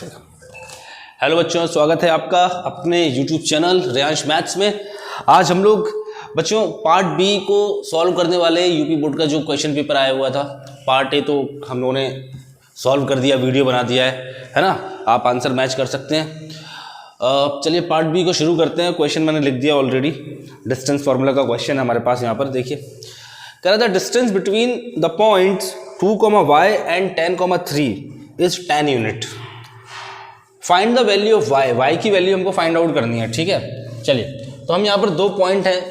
Hello बच्चों, स्वागत है आपका अपने YouTube चैनल रेयांश मैथ्स में। आज हम लोग बच्चों पार्ट बी को सॉल्व करने वाले। यूपी बोर्ड का जो क्वेश्चन पेपर आया हुआ था, पार्ट ए तो हम लोगों ने सॉल्व कर दिया, वीडियो बना दिया है ना। आप आंसर मैच कर सकते हैं। चलिए पार्ट बी को शुरू करते हैं। क्वेश्चन मैंने लिख दिया ऑलरेडी। डिस्टेंस फार्मूला का क्वेश्चन है हमारे पास। यहाँ पर देखिए, कह रहा था distance between the points 2, y and 10, 3 is 10 unit. Find the value of y की वैल्यू हमको फाइंड आउट करनी है। ठीक है, चलिए तो हम यहाँ पर दो पॉइंट हैं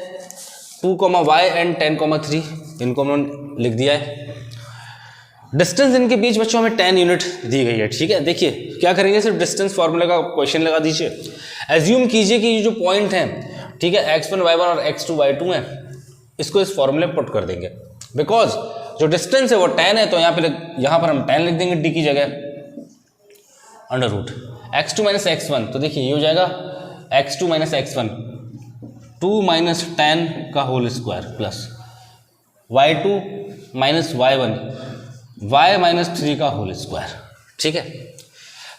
2, y एंड 10, 3, इनको हमने लिख दिया है। डिस्टेंस इनके बीच बच्चों हमें 10 यूनिट दी गई है। ठीक है, देखिए क्या करेंगे, सिर्फ डिस्टेंस फार्मूला का क्वेश्चन लगा दीजिए। एज्यूम कीजिए कि ये जो पॉइंट हैं, ठीक है, x1, y1 और x2, y2 हैं, इसको इस फॉर्मूले में पुट कर देंगे। बिकॉज जो डिस्टेंस है वो 10 है, तो यहाँ पर हम 10 लिख देंगे d की जगह, under root x2 minus x1। तो देखिए ये हो जाएगा x2 माइनस x1, 2 माइनस 10 का whole square plus y2 minus y1, y minus 3 का होल स्क्वायर। ठीक है,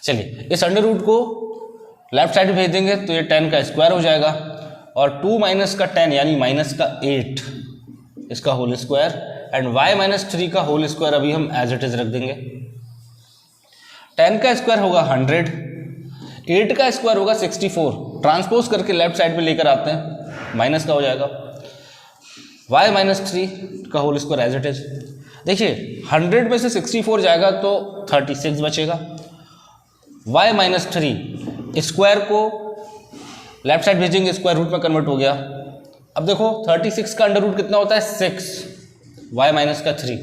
चलिए इस अंडर रूट को लेफ्ट साइड भेज देंगे तो ये 10 का स्क्वायर हो जाएगा, और 2 माइनस का 10 यानी माइनस का 8 इसका whole square, and y minus 3 का होल स्क्वायर अभी हम एज इट इज रख देंगे। 10 का स्क्वायर होगा 100, 8 का स्क्वायर होगा 64। ट्रांसपोज करके लेफ्ट साइड में लेकर आते हैं, माइनस का हो जाएगा, y माइनस 3 का whole square as it is. देखिए 100 में से 64 जाएगा तो 36 बचेगा। y माइनस 3 स्क्वायर को लेफ्ट साइड भेजेंगे, स्क्वायर रूट में कन्वर्ट हो गया। अब देखो 36 का अंडर रूट कितना होता है 6, y माइनस का 3।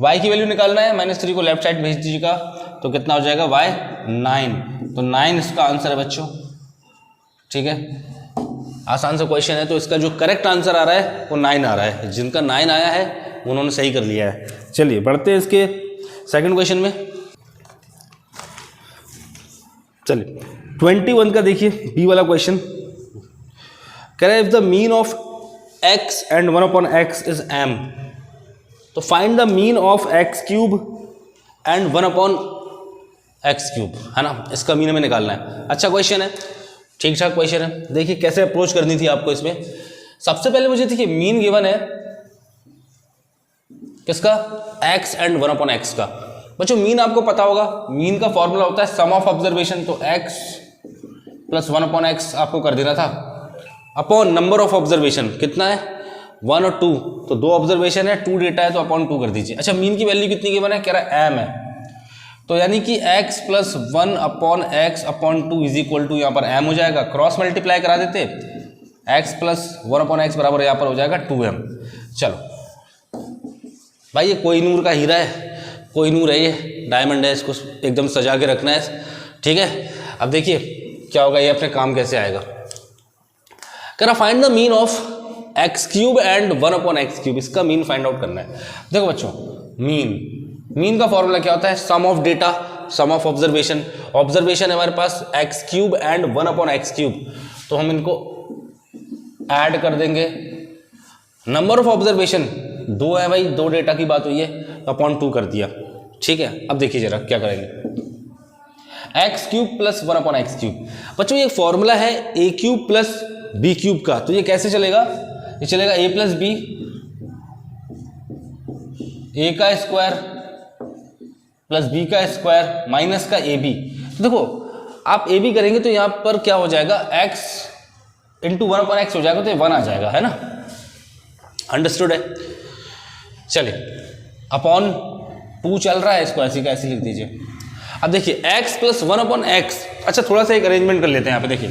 y की वैल्यू निकालना है, माइनस 3 को लेफ्ट साइड भेज दीजिएगा तो कितना हो जाएगा y 9। तो 9 इसका आंसर है बच्चों। ठीक है, आसान सा क्वेश्चन है, तो इसका जो करेक्ट आंसर आ रहा है वो 9 आ रहा है। जिनका 9 आया है उन्होंने सही कर लिया है। चलिए बढ़ते हैं इसके सेकंड क्वेश्चन में। चलिए 21 का देखिए, बी वाला क्वेश्चन कह रहा है if the mean of x and 1/x is m, तो find the mean of x³ and 1/x³, है ना। इसका मीन हमें निकालना है। अच्छा क्वेश्चन है, ठीक ठाक क्वेश्चन है। देखिए कैसे अप्रोच करनी थी आपको इसमें। सबसे पहले मुझे देखिए मीन गिवन है किसका, x एंड 1/x का। बच्चों मीन आपको पता होगा, मीन का फॉर्मूला होता है सम ऑफ ऑब्जर्वेशन। तो x प्लस 1/x आपको कर देना था, अपॉन नंबर ऑफ ऑब्जर्वेशन कितना है 1 और 2, तो 2 ऑब्जर्वेशन है, 2 डेटा है, तो अपॉन 2 कर दीजिए। अच्छा मीन की वैल्यू कितनी गिवन है, कह रहा है m है, तो यानी कि x plus 1/x/2 is equal to यहाँ पर m हो जाएगा। क्रॉस मल्टीप्लाई करा देते, x प्लस 1/x बराबर यहाँ पर हो जाएगा 2m। चलो भाई ये कोहिनूर का हीरा है, कोहिनूर है, ये डायमंड है, इसको एकदम सजा के रखना है। ठीक है, अब देखिए क्या होगा, ये अपने काम कैसे आएगा। कह रहा find the mean of x³ and 1/x³, इसका मीन फाइंड आउट करना है। देखो बच्चों मीन का फॉर्मूला क्या होता है, sum of data, sum of observation. Observation है हमारे पास x³ एंड 1/x³, तो हम इनको ऐड कर देंगे। नंबर ऑफ ऑब्जर्वेशन 2 है भाई, 2 डेटा की बात हुई है, अपॉन 2 कर दिया। ठीक है, अब देखिए जरा क्या करेंगे, x³ प्लस 1/x³। बच्चों ये फॉर्मूला है a³ प्लस b³ का, तो ये कैसे चलेगा, ये चलेगा a प्लस b, a का स्क्वायर प्लस b का स्क्वायर माइनस का ab। तो देखो आप ab करेंगे तो यहाँ पर क्या हो जाएगा, x इंटू 1/x हो जाएगा, तो ये 1 आ जाएगा, है ना। अंडरस्टूड है। चलिए अपॉन 2 चल रहा है, इसको ऐसे का ऐसे लिख दीजिए। अब देखिए x प्लस 1/x, अच्छा थोड़ा सा एक अरेंजमेंट कर लेते हैं यहाँ पे। देखिए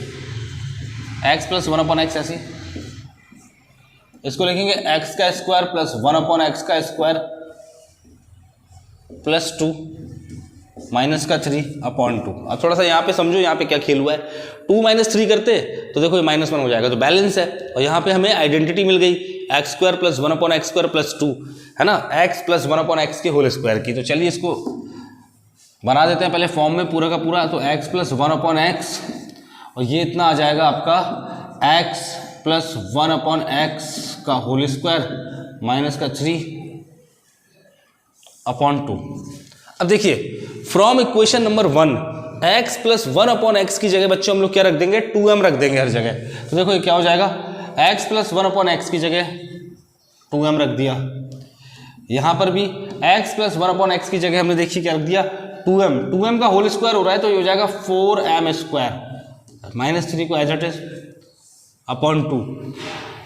x प्लस 1/x ऐसे, इसको लिखेंगे x का स्क्वायर प्लस 1/x का स्क्वायर प्लस 2 माइनस का 3/2। अब थोड़ा सा यहाँ पे समझो, यहाँ पे क्या खेल हुआ है। 2 माइनस 3 करते तो देखो ये -1 हो जाएगा, तो बैलेंस है। और यहाँ पे हमें आइडेंटिटी मिल गई x² प्लस 1/x² प्लस 2, है ना, x प्लस 1/x के होल स्क्वायर की। तो चलिए इसको बना देते हैं पहले फॉर्म में पूरा का पूरा। तो x प्लस 1/x, और ये इतना आ जाएगा आपका x प्लस 1/x का होल स्क्वायर माइनस का 3/2। अब देखिए from equation number 1 x plus 1/x की जगह बच्चों हम लोग क्या रख देंगे, 2m रख देंगे हर जगह। तो देखो ये क्या हो जाएगा, x प्लस 1/x की जगह 2m रख दिया। यहाँ पर भी x प्लस 1/x की जगह हमने देखिए क्या रख दिया, 2m का होल स्क्वायर हो रहा है तो ये हो जाएगा 4m स्क्वायर, -3 को as it is upon 2।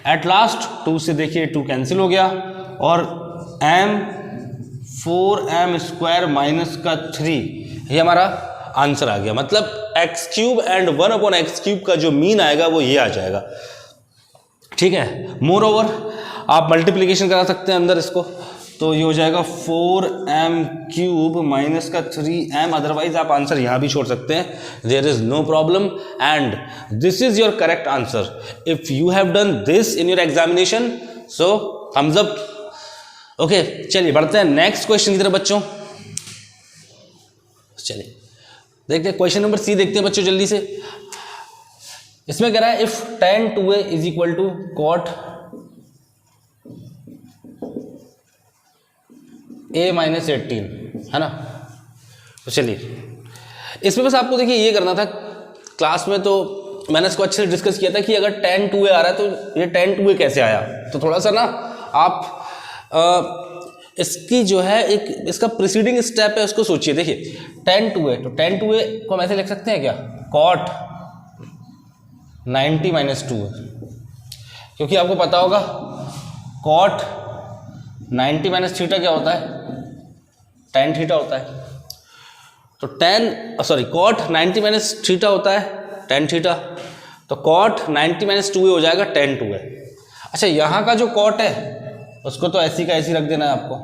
At last 2 से देखिए 2 कैंसिल हो गया और m 4m स्क्वायर माइनस का 3, ये हमारा आंसर आ गया। मतलब x cube and 1/x cube का जो मीन आएगा वो ये आ जाएगा। ठीक है, मोर ओवर आप मल्टीप्लीकेशन करा सकते हैं अंदर इसको, तो ये हो जाएगा 4m क्यूब माइनस का 3m। अदरवाइज आप आंसर यहाँ भी छोड़ सकते हैं, there is no problem and this is your correct answer. If you have done this in your examination so thumbs up. Okay, चलिए बढ़ते हैं नेक्स्ट क्वेश्चन की तरफ बच्चों। चलिए देखते हैं क्वेश्चन नंबर सी, देखते हैं बच्चों जल्दी से। इसमें कह रहा है if tan 2a is equal to cot a minus 18, है ना। तो चलिए इसमें बस आपको देखिए ये करना था, क्लास में तो मैंने इसको अच्छे से डिस्कस किया था कि अगर tan 2a आ रहा है तो ये tan 2a कैसे आया। तो थोड़ा सा ना आप इसकी जो है एक इसका प्रीसीडिंग स्टेप है उसको सोचिए। देखिए tan 2a, तो tan 2a को हम ऐसे लिख सकते हैं क्या, cot 90 माइनस 2a, क्योंकि आपको पता होगा cot 90 माइनस थीटा क्या होता है, tan थीटा होता है। तो cot 90 माइनस थीटा होता है tan थीटा, तो cot 90 माइनस 2a हो जाएगा tan 2a। अच्छा, यहाँ का जो cot है उसको तो ऐसी का ऐसी रख देना है आपको।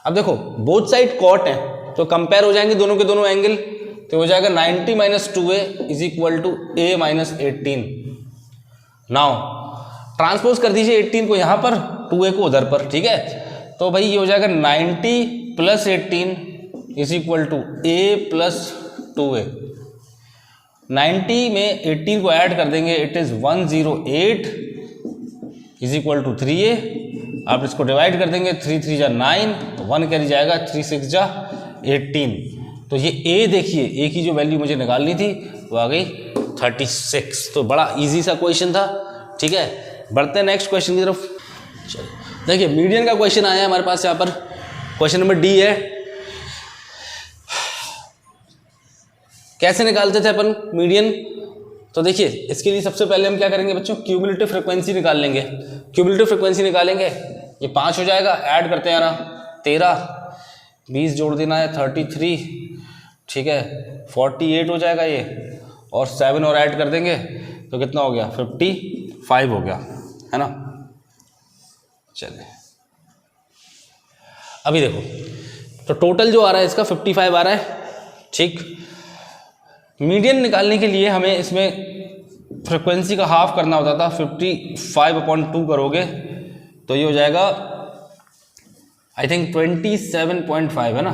अब देखो बोथ साइड cot है तो कंपेयर हो जाएंगे दोनों के दोनों एंगल, तो हो जाएगा 90 minus 2a is equal to a minus 18। Now transpose कर दीजिए 18 को यहाँ पर, 2a को उधर पर। ठीक है, तो भाई ये हो जाएगा 90 plus 18 is equal to a plus 2a। 90 में 18 को ऐड कर देंगे, it is 108 is equal to 3a। आप इसको डिवाइड कर देंगे, 3 3 जा 9, तो 1 कैरी जाएगा, 3 6 जा 18। तो ये a देखिए, a की जो वैल्यू मुझे निकालनी थी वो आ गई 36। तो बड़ा इजी सा क्वेश्चन था। ठीक है, बढ़ते हैं नेक्स्ट क्वेश्चन की तरफ। चलिए देखिए मीडियन का क्वेश्चन आया है हमारे पास यहाँ पर, क्वेश्चन नंबर डी है। कैसे निकालते थे अपन मीडियन, तो देखिए इसके लिए सबसे पहले हम क्या करेंगे बच्चों, क्यूमुलेटिव फ्रीक्वेंसी निकाल लेंगे। क्यूमुलेटिव फ्रीक्वेंसी निकालेंगे, ये 5 हो जाएगा, ऐड करते हैं ना 13, 20 जोड़ देना है 33, ठीक है 48 हो जाएगा ये, और 7 और ऐड कर देंगे तो कितना हो गया 55 हो गया, है ना। चलिए अभी देखो, तो टोटल जो आ रहा है इसका 55 आ रहा है। ठीक, मीडियन निकालने के लिए हमें इसमें फ्रीक्वेंसी का हाफ करना होता था, 55/2 करोगे तो ये हो जाएगा आई थिंक 27.5, है ना,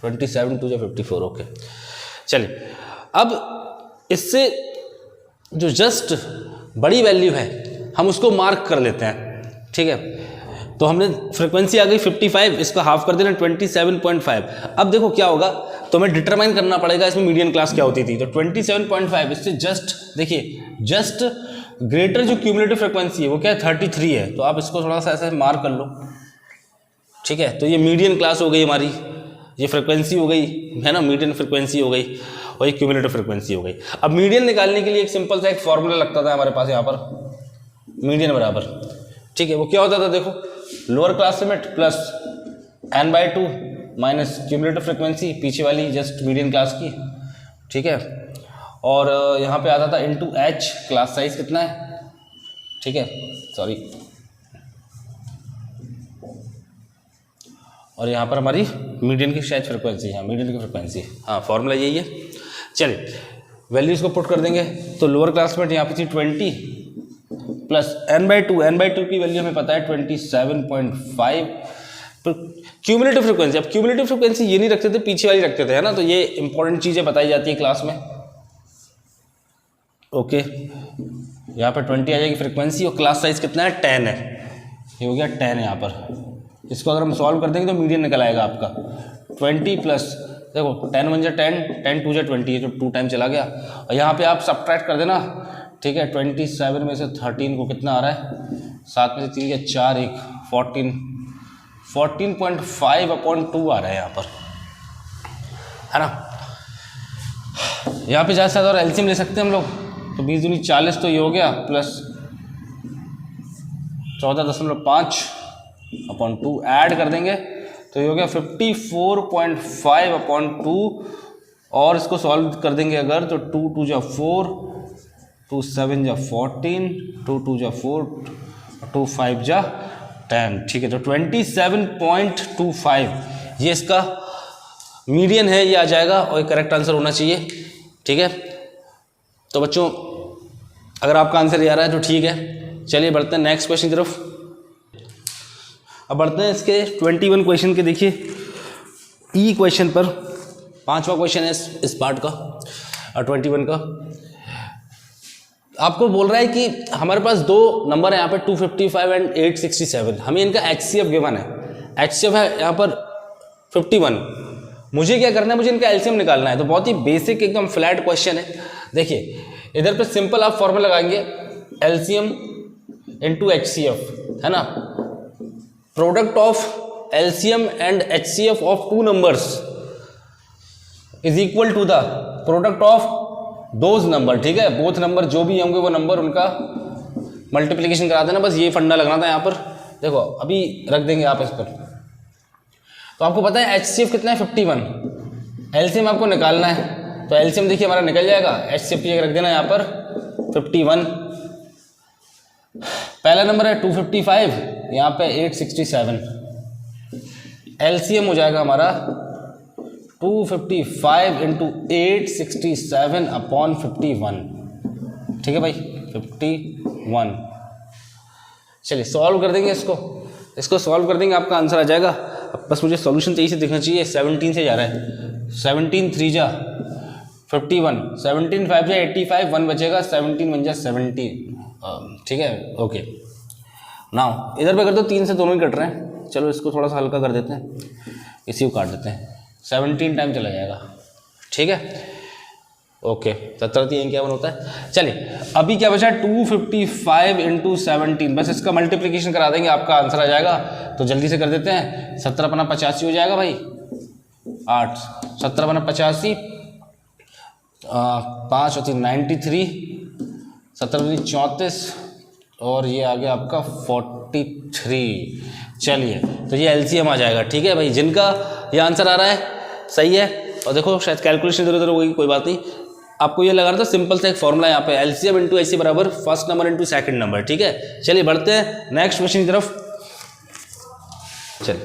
27 2 या 54। ओके चलिए, अब इससे जो जस्ट बड़ी वैल्यू है हम उसको मार्क कर लेते हैं। ठीक है, तो हमने फ्रीक्वेंसी आ गई 55, इसका हाफ कर देना 27.5। अब देखो क्या होगा, तो हमें डिटरमाइन करना पड़ेगा इसमें मीडियन क्लास क्या होती थी। तो 27.5 इससे जस्ट देखिए, जस्ट ग्रेटर जो क्यूमुलेटिव फ्रीक्वेंसी है वो क्या है 33 है, तो आप इसको थोड़ा सा ऐसे मार्क कर लो। ठीक है, तो ये मीडियन क्लास हो गई हमारी, ये फ्रीक्वेंसी हो गई, है ना, मीडियन फ्रीक्वेंसी हो गई और ये क्यूमुलेटिव फ्रीक्वेंसी हो गई। अब मीडियन निकालने के लिए एक सिंपल सा एक फॉर्मूला लगता था हमारे पास यहाँ पर, मीडियन बराबर, ठीक है, वो क्या होता था देखो, lower class limit plus n/2 minus cumulative frequency पीछे वाली जस्ट मीडियन क्लास की। ठीक है, और यहाँ पे आता था इनटू h, क्लास साइज कितना है, ठीक है, सॉरी, और यहाँ पर हमारी मीडियन की शायद फ्रीक्वेंसी, हाँ मीडियन की फ्रीक्वेंसी, हाँ फॉर्मूला यही है। चलिए वैल्यूज़ को पुट कर देंगे, तो लोअर क्लास लिमिट यहाँ पे थी 20 प्लस n/2 की वैल्यू हमें पता है 27.5। तो क्यूमुलेटिव फ्रीक्वेंसी, अब क्यूमुलेटिव फ्रीक्वेंसी ये नहीं रखते थे, पीछे वाली रखते थे, है ना, तो ये इंपॉर्टेंट चीज़ें बताई जाती है क्लास में। ओके, यहाँ पर 20 आ जाएगी फ्रीक्वेंसी और क्लास साइज कितना है 10 है, ये हो गया 10 यहाँ पर। इसको अगर हम सॉल्व कर देंगे तो मीडियन निकल आएगा आपका 20 प्लस देखो 10 1 जा 10, 10 2 जा 20, ये जो 2 टाइम चला गया। और यहाँ पे आप सब्ट्रैक्ट कर देना, ठीक है। 27 में से 13 को कितना आ रहा है, 7 में से 3 या 4 1 14.5/2 आ रहा है यहाँ पर, है ना। यहाँ पे ज़्यादा से ज़्यादा और एलसीएम ले सकते हैं हम लोग, तो 20 दूनी 40 तो ये हो गया, प्लस 14.5/2 ऐड कर देंगे तो ये हो गया 54.5/2। और इसको सॉल्व कर देंगे अगर, तो 2 2 जा 4, 2 7 जा 14, 2 2 जा 4, 2 5 जा 10, ठीक है। तो 27.25 ये इसका मीडियन है, ये आ जाएगा और करेक्ट आंसर होना चाहिए, ठीक है। तो बच्चों अगर आपका आंसर ये आ रहा है तो ठीक है। चलिए बढ़ते हैं नेक्स्ट क्वेश्चन की तरफ। अब बढ़ते हैं इसके 21 क्वेश्चन के। देखिए ई क्वेश्चन पर 5वां क्वेश्चन है इस पार्ट का, 21 का। आपको बोल रहा है कि हमारे पास दो नंबर है यहाँ पे 255 एंड 867, हमें इनका HCF गिवन है। HCF है यहाँ पर 51, मुझे क्या करना है, मुझे इनका LCM निकालना है। तो बहुत ही बेसिक एकदम फ्लैट क्वेश्चन है। देखिए इधर पे सिंपल आप फॉर्मूला लगाएंगे, LCM इंटू HCF, है ना। Product of LCM and HCF of two numbers is equal to the product of those number, ठीक है। बोथ नंबर जो भी होंगे वो नंबर उनका मल्टीप्लिकेशन करा देना, बस ये फंडा लगना था यहाँ पर। देखो अभी रख देंगे आप इस पर। तो आपको पता है HCF कितना है 51, LCM आपको निकालना है। तो LCM देखिए हमारा निकल जाएगा, HCF की रख देना यहाँ पर 51। पहला नंबर है 255, यहाँ पे 867, LCM हो जाएगा हमारा 255 इंटू 867/51, ठीक है भाई 51। चलिए सॉल्व कर देंगे इसको सॉल्व कर देंगे, आपका आंसर आ जाएगा। अब बस मुझे सॉल्यूशन तेजी से दिखना चाहिए। 17 से जा रहा है, 17 3 जा 51, 17 5 जा 85, 1 बचेगा, 17 1 जा 70, ठीक है। ओके नाउ इधर पे कर दो, 3 से दोनों ही कट रहे हैं। चलो इसको थोड़ा सा हल्का कर देते हैं, इसी को काट देते हैं, 17 टाइम चला जाएगा, ठीक है। ओके 17 3 51 होता है। चलिए अभी क्या बचा, 255 इंटू 17, बस इसका मल्टीप्लिकेशन करा देंगे, आपका आंसर आ जाएगा। तो जल्दी से कर देते हैं, 17×85 हो जाएगा भाई 8, 17×85, 5 और 3 93, 17 34 और ये आ गया आपका 43। चलिए तो ये LCM आ जाएगा, ठीक है भाई। जिनका ये आंसर आ रहा है सही है। और देखो शायद कैलकुलेशन इधर उधर हो गई, कोई बात नहीं। आपको ये लगा रहा था सिंपल सा एक फॉर्मूला यहाँ पे, LCM इंटू HCF बराबर first number into second number, ठीक है। चलिए बढ़ते हैं नेक्स्ट क्वेश्चन की तरफ। चलिए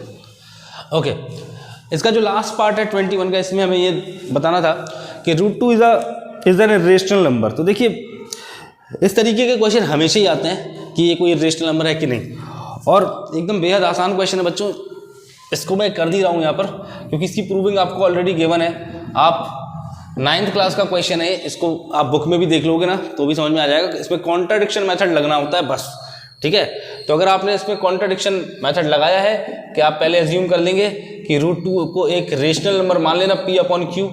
ओके, इसका जो लास्ट पार्ट है 21 का, इसमें हमें ये बताना था कि √2 इज एन इरेशनल नंबर। तो देखिए इस तरीके के क्वेश्चन हमेशा ही आते हैं कि ये कोई इरेशनल नंबर है कि नहीं, और एकदम बेहद आसान क्वेश्चन है बच्चों। इसको मैं कर दी रहा हूँ यहाँ पर क्योंकि इसकी प्रूविंग आपको ऑलरेडी गिवन है। आप 9th क्लास का क्वेश्चन है, इसको आप बुक में भी देख लोगे ना तो भी समझ में आ जाएगा। इसमें कॉन्ट्राडिक्शन मेथड लगना होता है बस, ठीक है। तो अगर आपने इसमें कॉन्ट्राडिक्शन मेथड लगाया है कि आप पहले एज्यूम कर लेंगे कि √2 को एक रेशनल नंबर मान लेना P/Q,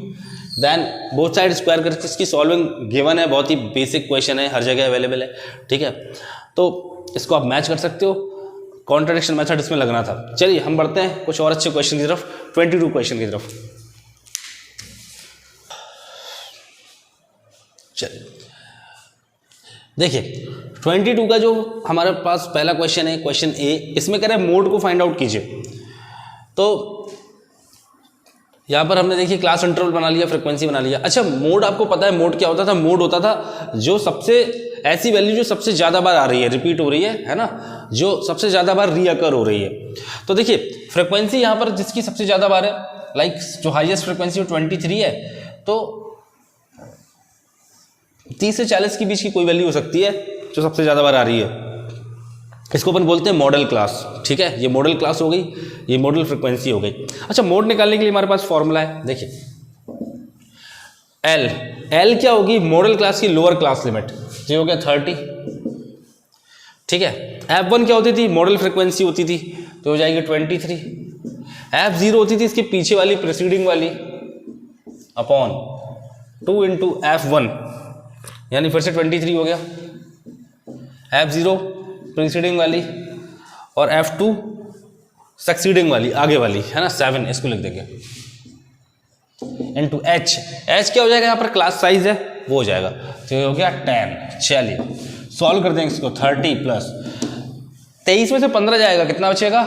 then both side square करके इसकी सॉल्विंग गिवन है। बहुत ही बेसिक क्वेश्चन है, हर जगह अवेलेबल है, ठीक है। तो इसको आप मैच कर सकते हो, कॉन्ट्राडिक्शन मेथड इसमें लगना था। चलिए हम बढ़ते हैं कुछ और अच्छे क्वेश्चन की तरफ, 22 क्वेश्चन की तरफ। चलिए देखिए 22 का जो हमारे पास पहला क्वेश्चन है, क्वेश्चन ए, इसमें कह रहे हैं मोड को फाइंड आउट कीजिए। तो यहाँ पर हमने देखिए क्लास इंटरवल बना लिया, फ्रीक्वेंसी बना लिया। अच्छा मोड आपको पता है मोड क्या होता था? मोड होता था जो सबसे ऐसी वैल्यू जो सबसे ज़्यादा बार आ रही है, रिपीट हो रही है ना, जो सबसे ज़्यादा बार रीअकर हो रही है। तो देखिए फ्रीक्वेंसी यहाँ पर जिसकी सबसे ज़्यादा बार है, लाइक जो हाईएस्ट फ्रीक्वेंसी 23 है, तो 30 से 40 के बीच की कोई वैल्यू हो सकती है जो सबसे ज़्यादा बार आ रही है। इसको अपन बोलते हैं मॉडल क्लास, ठीक है। ये मॉडल क्लास हो गई, ये मॉडल फ्रीक्वेंसी हो गई। अच्छा मोड निकालने के लिए हमारे पास फॉर्मूला है, देखिए एल क्या होगी? मॉडल क्लास की लोअर क्लास लिमिट, ये हो गया 30, ठीक है। F1 क्या होती थी? मॉडल फ्रीक्वेंसी होती थी, तो हो जाएगी 23। F0 होती थी इसके पीछे वाली प्रीसीडिंग वाली, अपॉन 2 इंटू F1, यानी फिर से 23 हो गया, F0 प्रीसीडिंग वाली और F2 सक्सीडिंग वाली, आगे वाली है ना 7, इसको लिख देंगे इंटू H क्या हो जाएगा यहाँ पर क्लास साइज है वो हो जाएगा, तो ये हो गया 10। चलिए सॉल्व कर देंगे इसको, 30 प्लस 23 में से 15 जाएगा, कितना बचेगा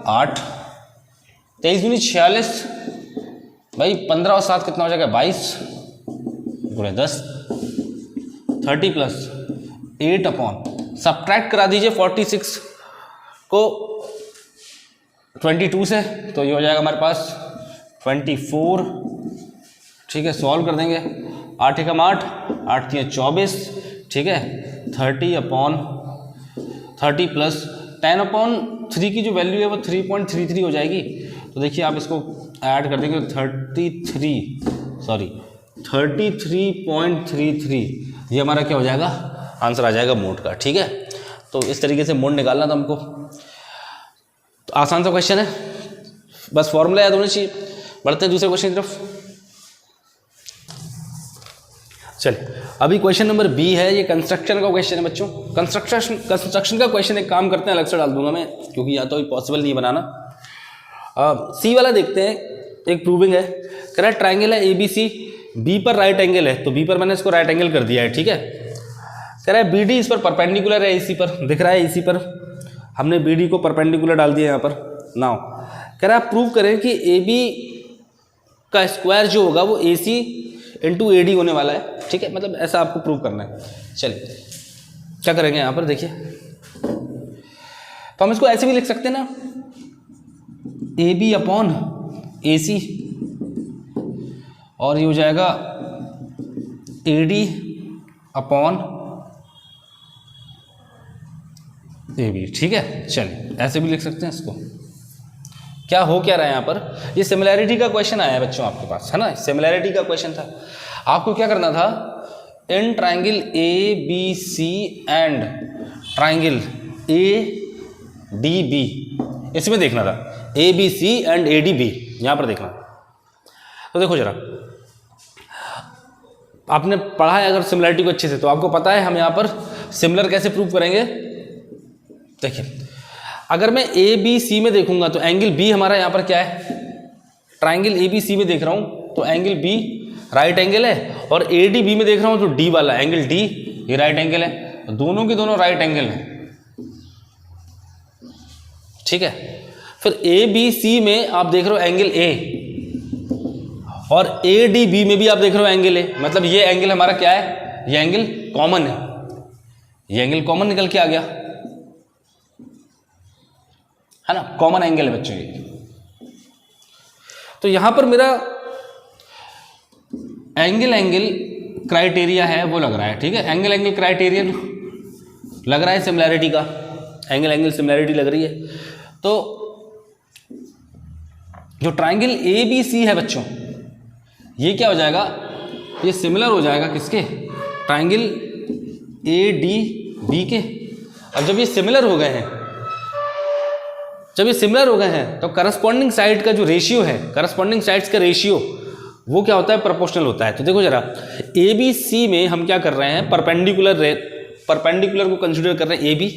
8, 23 दूनी 46, भाई 15 और 7 कितना हो जाएगा 22 गुणे 10, 30 प्लस 8 अपॉन, सब्ट्रैक्ट करा दीजिए 46 को 22 से, तो ये हो जाएगा हमारे पास 24। ठीक है, सॉल्व कर देंगे, 8 एकम 8, 8 3 24, ठीक है, 30 अपॉन 30 प्लस 10 अपॉन 3 की जो वैल्यू है वो 3.33 हो जाएगी। तो देखिए आप इसको ऐड कर देंगे 33.33, ये हमारा क्या हो जाएगा, आंसर आ जाएगा मोड का। ठीक है, तो इस तरीके से मोड निकालना था हमको, तो आसान सा क्वेश्चन है, बस फॉर्मूला याद होना चाहिए। बढ़ते हैं दूसरे क्वेश्चन की तरफ। चलिए अभी क्वेश्चन नंबर बी है, ये कंस्ट्रक्शन का क्वेश्चन है बच्चों। कंस्ट्रक्शन का क्वेश्चन एक काम करते हैं, अलग से डाल दूंगा मैं, क्योंकि या तो पॉसिबल नहीं बनाना। सी वाला देखते हैं, एक प्रूविंग है, कह रहा है ट्राइंगल है ABC, बी पर राइट एंगल है, तो बी पर मैंने इसको राइट एंगल कर दिया है। ठीक है, कह रहा है BD इस पर परपेंडिकुलर है, AC पर दिख रहा है, AC पर हमने BD को परपेंडिकुलर डाल दिया यहाँ पर। नाउ कह रहा है प्रूव करें कि AB का स्क्वायर जो होगा वो AC इंटू AD होने वाला है। ठीक है, मतलब ऐसा आपको प्रूव करना है। चलिए क्या करेंगे यहाँ पर, देखिए तो हम इसको ऐसे भी लिख सकते हैं ना, AB अपॉन AC, और ये हो जाएगा AD अपॉन AB। ठीक है, चलिए ऐसे भी लिख सकते हैं इसको। क्या हो क्या रहा है यहाँ पर, ये सिमिलैरिटी का क्वेश्चन आया है बच्चों आपके पास, है ना, सिमिलैरिटी का क्वेश्चन था। आपको क्या करना था, in triangle ABC and triangle ADB, इसमें देखना था, ABC एंड ADB यहाँ पर देखना। तो देखो जरा, आपने पढ़ा है अगर सिमिलैरिटी को अच्छे से, तो आपको पता है हम यहाँ पर सिमिलर कैसे प्रूव करेंगे। देखिए अगर मैं ABC में देखूंगा तो एंगल B हमारा यहाँ पर क्या है, ट्राइंगल ABC में देख रहा हूँ तो एंगल B राइट एंगल है, और ADB में देख रहा हूँ तो D वाला एंगल D ये राइट एंगल है, तो दोनों के दोनों राइट एंगल हैं। ठीक है, फिर ABC में आप देख रहे हो एंगल A, और ADB में भी आप देख रहे हो एंगल A, मतलब ये एंगल हमारा क्या है, ये एंगल कॉमन है, ये एंगल कॉमन निकल के आ गया, है ना, कॉमन एंगल है बच्चों ये। तो यहां पर मेरा एंगल क्राइटेरिया है वो लग रहा है। ठीक है, एंगल क्राइटेरिया लग रहा है सिमिलैरिटी का, एंगल सिमिलैरिटी लग रही है। तो जो ट्राइंगल ABC है बच्चों, ये क्या हो जाएगा, ये सिमिलर हो जाएगा किसके, ट्राइंगल ADB के। अब जब ये सिमिलर हो गए हैं, तो करस्पॉन्डिंग साइड का जो रेशियो है, करस्पॉन्डिंग साइड्स का रेशियो वो क्या होता है, प्रोपोर्शनल होता है। तो देखो जरा, ABC में हम क्या कर रहे हैं, परपेंडिकुलर को कंसीडर कर रहे हैं AB।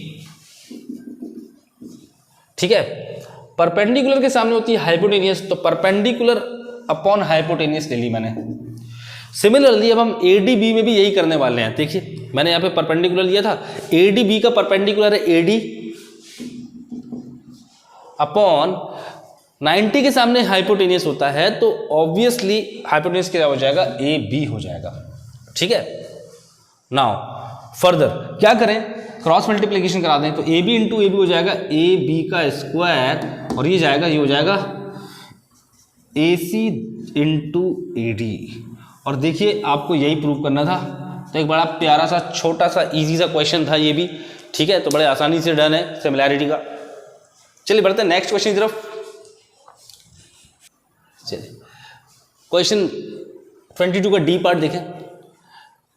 ठीक है, परपेंडिकुलर के सामने होती है हाइपोटेनियस, तो परपेंडिकुलर अपॉन हाइपोटेनियस ले ली मैंने। सिमिलरली अब हम ADB में भी यही करने वाले हैं। देखिए मैंने यहाँ पे परपेंडिकुलर लिया था, ADB का परपेंडिकुलर है AD अपॉन 90 के सामने हाइपोटेनियस होता है, तो ऑब्वियसली हाइपोटेनियस क्या हो जाएगा, AB हो जाएगा। ठीक है, नाउ फर्दर क्या करें, क्रॉस मल्टीप्लिकेशन करा दें, तो AB इंटू AB हो जाएगा AB का स्क्वायर, और ये जाएगा, ये हो जाएगा AC इंटू AD। और देखिए आपको यही प्रूव करना था, तो एक बड़ा प्यारा सा छोटा सा इजी सा क्वेश्चन था ये भी। ठीक है, तो बड़े आसानी से डन है सिमिलैरिटी का। चलिए बढ़ते हैं नेक्स्ट क्वेश्चन की तरफ। चलिए क्वेश्चन 22 का डी पार्ट देखें।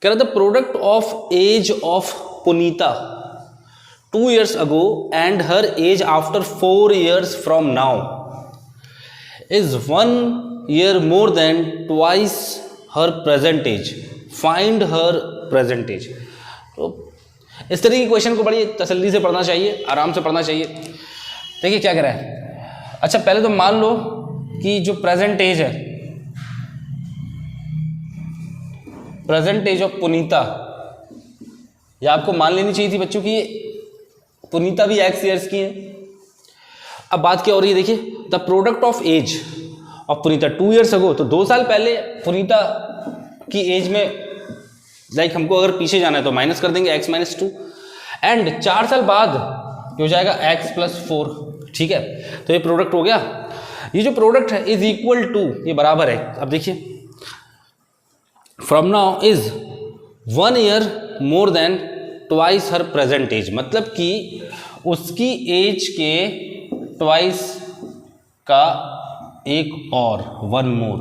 कह रहा था product of age of Punita 2 years ago and her age after 4 years from now is 1 year more than twice her present age, find her present age. तो इस तरह की क्वेश्चन को बड़ी तसल्ली से पढ़ना चाहिए, आराम से पढ़ना चाहिए। देखिए क्या कह रहा है। अच्छा पहले तो मान लो कि जो प्रेजेंट एज है, प्रेजेंट एज ऑफ पुनीता, या आपको मान लेनी चाहिए थी बच्चों की पुनीता भी x ईयर्स की है। अब बात क्या हो रही है, देखिए the product of age of Punita 2 years ago, तो 2 साल पहले पुनीता की एज में लाइक हमको अगर पीछे जाना है तो माइनस कर देंगे x माइनस 2, एंड 4 साल बाद ये हो जाएगा x प्लस 4। ठीक है, तो ये प्रोडक्ट हो गया। ये जो प्रोडक्ट है इज इक्वल टू, ये बराबर है, अब देखिए from now is 1 year more than twice her present age, मतलब कि उसकी एज के ट्वाइस का एक और 1 मोर।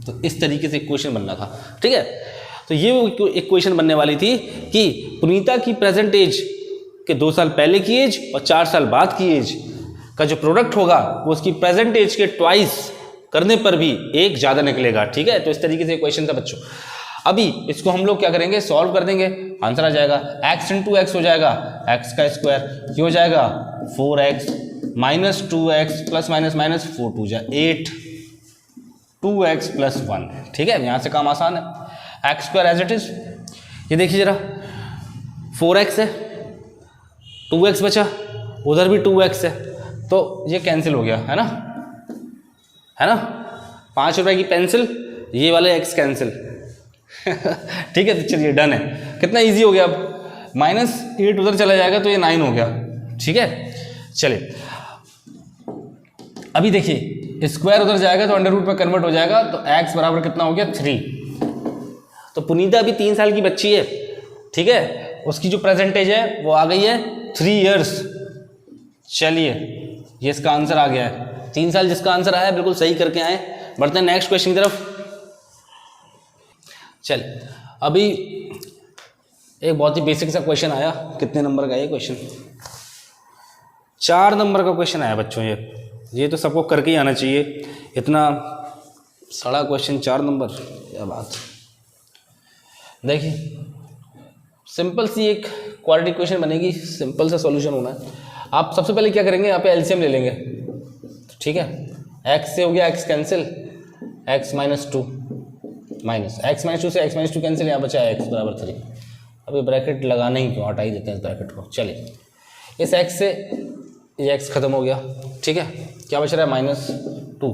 तो इस तरीके से इक्वेशन बनना था। ठीक है, तो ये वो इक्वेशन बनने वाली थी कि पुनीता की प्रेजेंट एज के 2 साल पहले की एज और 4 साल बाद की एज का जो प्रोडक्ट होगा वो उसकी प्रेजेंट एज के ट्वाइस करने पर भी एक ज़्यादा निकलेगा। ठीक है, तो इस तरीके से इक्वेशन था बच्चों। अभी इसको हम लोग क्या करेंगे, सॉल्व कर देंगे, आंसर आ जाएगा x इंटू एक्स हो जाएगा x का स्क्वायर, ये हो जाएगा 4x minus 2x plus minus minus 4 2 जा 8 2x प्लस 1। ठीक है, यहाँ से काम आसान है, x square as it is. ये देखिए जरा 4x है, 2x बचा, उधर भी 2x है, तो ये कैंसिल हो गया है ना, है ना। 5 रुपए की पेंसिल, ये वाले x कैंसिल। ठीक है, तो चलिए डन है, कितना इजी हो गया। अब -8 उधर चला जाएगा तो ये 9 हो गया। ठीक है, चलिए अभी देखिए स्क्वायर उधर जाएगा तो अंडर रूट में कन्वर्ट हो जाएगा, तो x बराबर कितना हो गया 3। तो पुनीता अभी 3 साल की बच्ची है। ठीक है, उसकी जो प्रेजेंटेज है वो आ गई है 3 इयर्स। चलिए ये इसका आंसर आ गया है, 3 साल जिसका आंसर आया है बिल्कुल सही करके आए। बढ़ते हैं नेक्स्ट क्वेश्चन की तरफ। चल अभी एक बहुत ही बेसिक सा क्वेश्चन आया, कितने नंबर का है ये क्वेश्चन, 4 नंबर का क्वेश्चन आया बच्चों। ये तो सबको करके ही आना चाहिए, इतना सड़ा क्वेश्चन 4 नंबर, क्या बात। देखिए सिंपल सी एक क्वाड्रेटिक क्वेश्चन बनेगी, सिंपल सा सॉल्यूशन होना है। आप सबसे पहले क्या करेंगे, यहाँ पे एलसीएम ले लेंगे। ठीक है, x से हो गया x cancel, x minus 2 minus x minus 2 से x माइनस 2 कैंसिल, यहाँ बचा x बराबर 3। अभी ब्रैकेट लगाना ही क्यों, हटा ही देते हैं इस ब्रैकेट को। चलिए इस x से ये x खत्म हो गया। ठीक है, क्या बच रहा है -2।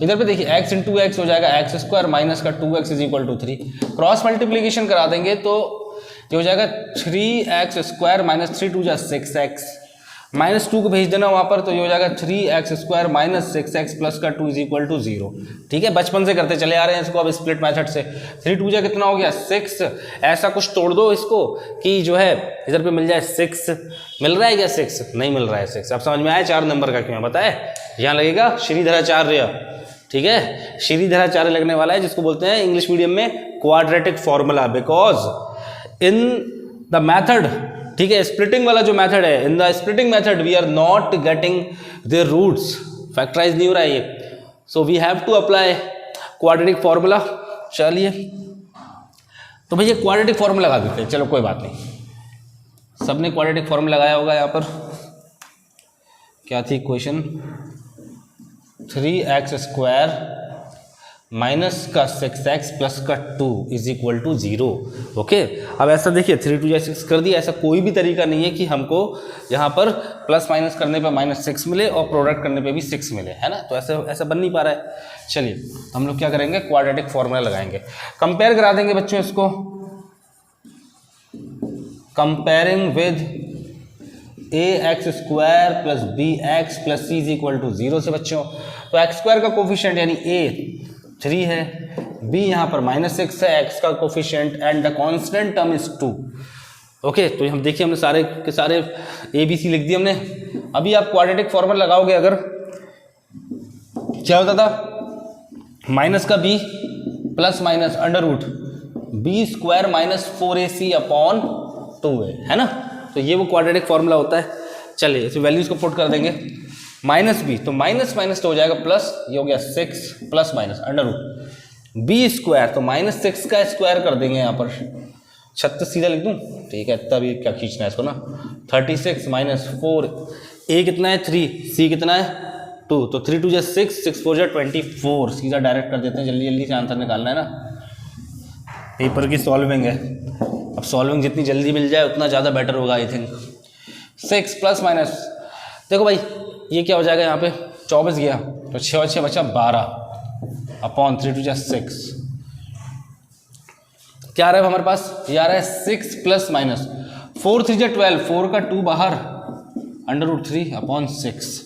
इधर पे देखिए x इंटू एक्स हो जाएगा x स्क्वायर माइनस का 2x is equal to 3। Cross multiplication करा देंगे तो ये हो जाएगा 3x स्क्वायर माइनस 3 2 जा 6x, -2 को भेज देना वहाँ पर, तो ये हो जाएगा 3x square minus 6x plus का 2 इज इक्वल टू 0। ठीक है, बचपन से करते चले आ रहे हैं इसको, अब स्प्लिट मेथड से 3 2 जा कितना हो गया 6। ऐसा कुछ तोड़ दो इसको कि जो है इधर पे मिल जाए 6। मिल रहा है क्या 6? नहीं मिल रहा है 6। अब समझ में आया 4 नंबर का क्यों बताए। यहाँ लगेगा श्रीधराचार्य। ठीक है, श्रीधराचार्य लगने वाला है, जिसको बोलते हैं इंग्लिश मीडियम में quadratic formula, because in the method, ठीक है, स्प्लिटिंग वाला जो मेथड है, in the splitting method we are not getting their roots, factorise नहीं हो रहा है ये, so we have to apply quadratic formula. चलिए तो भैया क्वाड्रेटिक फॉर्मूला लगा देते हैं, चलो कोई बात नहीं, सबने क्वाड्रेटिक फॉर्मूला लगाया होगा। यहाँ पर क्या थी क्वेश्चन, 3x स्क्वायर माइनस का 6x प्लस का 2 इज इक्वल टू 0। ओके, अब ऐसा देखिए 3 2 6 कर दिया। ऐसा कोई भी तरीका नहीं है कि हमको यहाँ पर प्लस माइनस करने पे -6 मिले और प्रोडक्ट करने पे भी 6 मिले, है ना। तो ऐसा बन नहीं पा रहा है। चलिए हम लोग क्या करेंगे, क्वाड्रेटिक फॉर्मूला लगाएंगे, कंपेयर करा देंगे बच्चों इसको, comparing with ax square plus bx plus c is equal to 0 से बच्चों। तो x स्क्वायर का कोफिशिएंट यानी a 3 है, b यहाँ पर -6 है, x का coefficient and the constant term is 2। Okay, तो हम देखिए हमने सारे के सारे ए बी सी लिख दिए हमने। अभी आप क्वाड्रेटिक फॉर्मूला लगाओगे, अगर क्या होता था, माइनस का b plus minus under root b square minus 4ac upon 2a, है ना। तो ये वो क्वाड्रेटिक फॉर्मूला होता है। चलिए इस वैल्यूज को पुट कर देंगे, माइनस बी तो माइनस माइनस तो हो जाएगा प्लस, ये हो गया 6 plus minus under root b square, तो -6 का स्क्वायर कर देंगे यहाँ पर, 36 सीधा लिख दूँ, ठीक है, इतना भी क्या खींचना है इसको ना। 36 - 4, ए कितना है 3, सी कितना है 2, तो 3 2 जा 6, 6 4 जा 24, सीधा डायरेक्ट कर देते हैं, जल्दी जल्दी से आंसर निकालना है ना, पेपर की सॉल्विंग है। अब सॉल्विंग जितनी जल्दी मिल जाए उतना ज़्यादा बेटर होगा आई थिंक। 6 प्लस माइनस, देखो भाई ये क्या हो जाएगा यहाँ पे 24 गया, तो 6 और 6 बचा 12 अपॉन 3 2 जा 6, क्या आ रहा है हमारे पास, ये आ रहा है 6 प्लस माइनस 4 3 जा 12, 4 का 2 बाहर, √3 अपॉन 6,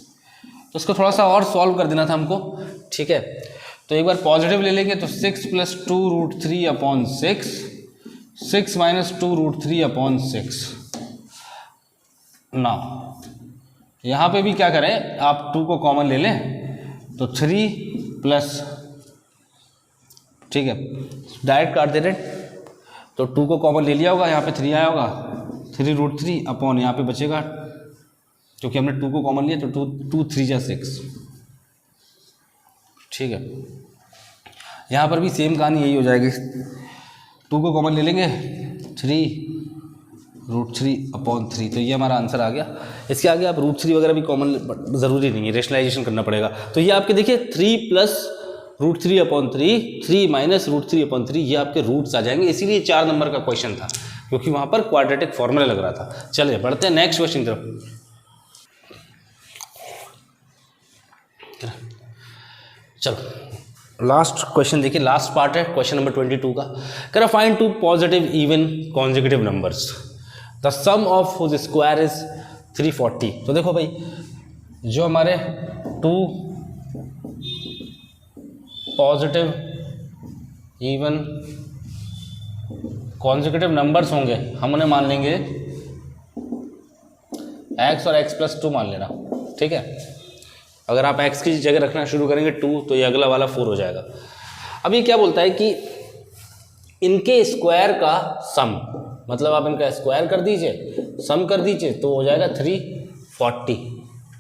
तो इसको थोड़ा सा और सॉल्व कर देना था हमको, ठीक है। तो एक बार पॉजिटिव ले लेंगे तो 6 + 2√3 अपॉन 6, 6 - 2√3 अपॉन 6 ना। यहाँ पे भी क्या करें, आप 2 को कॉमन ले लें तो 3 प्लस, ठीक है, डायरेक्ट काट दे रहे, तो 2 को कॉमन ले लिया होगा, यहाँ पे 3 आया होगा, 3√3 अपॉन यहाँ पे बचेगा, क्योंकि हमने 2 को कॉमन लिया तो 2 3 जा 6, ठीक है। यहाँ पर भी सेम कहानी यही हो जाएगी, 2 को कॉमन ले लेंगे 3√3 अपॉन 3, तो ये हमारा आंसर आ गया। इसके आगे आप √3 वगैरह भी कॉमन ज़रूरी नहीं है, रेशनलाइजेशन करना पड़ेगा। तो ये आपके देखिए 3 + √3 अपॉन 3, 3 - √3 अपॉन 3, ये आपके रूट्स आ जाएंगे, इसीलिए 4 नंबर का क्वेश्चन था, क्योंकि वहाँ पर क्वाड्रेटिक फॉर्मूला लग रहा था। चलिए बढ़ते हैं नेक्स्ट क्वेश्चन की तरफ। चलो लास्ट क्वेश्चन देखिए, लास्ट पार्ट है क्वेश्चन नंबर 22 का। कह रहा find 2 positive even consecutive numbers, the sum of whose square is 340। तो देखो भाई जो हमारे 2 पॉजिटिव इवन कॉन्जिक्यूटिव नंबर्स होंगे, हम उन्हें मान लेंगे x और x + 2 मान लेना, ठीक है। अगर आप x की जगह रखना शुरू करेंगे 2, तो ये अगला वाला 4 हो जाएगा। अब ये क्या बोलता है कि इनके स्क्वायर का सम, मतलब आप इनका स्क्वायर कर दीजिए, सम कर दीजिए, तो हो जाएगा 340,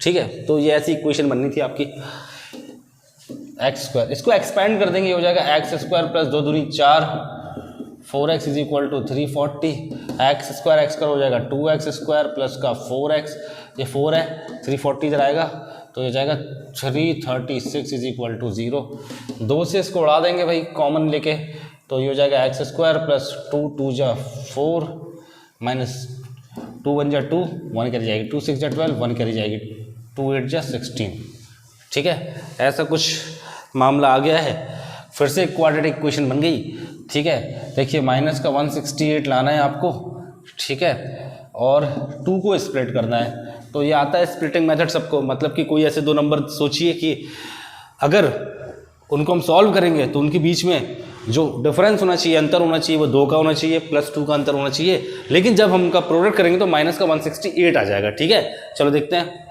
ठीक है। तो ये ऐसी इक्वेशन बननी थी आपकी, x², इसको एक्सपेंड कर देंगे, ये हो जाएगा x² + 2 दूनी 4, 4x = 340, x² x का हो जाएगा 2x² प्लस का 4x, ये 4 है, 340 इधर आएगा, तो ये जाएगा 336 = 0। 2 से इसको उड़ा देंगे भाई कॉमन लेके, तो ये हो जाएगा x² + 2 2 जा 4 - 2 1 जा 2, 1 कैरी जाएगी, 2 6 जा 12, 1 कैरी जाएगी, 2 8 जा 16, ठीक है। ऐसा कुछ मामला आ गया है, फिर से क्वाड्रेटिक इक्वेशन बन गई, ठीक है। देखिए माइनस का 168 लाना है आपको, ठीक है, और 2 को स्प्लिट करना है, तो ये आता है स्प्लिटिंग मेथड सबको, मतलब कि कोई ऐसे 2 नंबर सोचिए कि अगर उनको हम सॉल्व करेंगे तो उनके बीच में जो डिफरेंस होना चाहिए, अंतर होना चाहिए, वो 2 का होना चाहिए, +2 का अंतर होना चाहिए, लेकिन जब हम उनका प्रोडक्ट करेंगे तो माइनस का 168 आ जाएगा, ठीक है। चलो देखते हैं,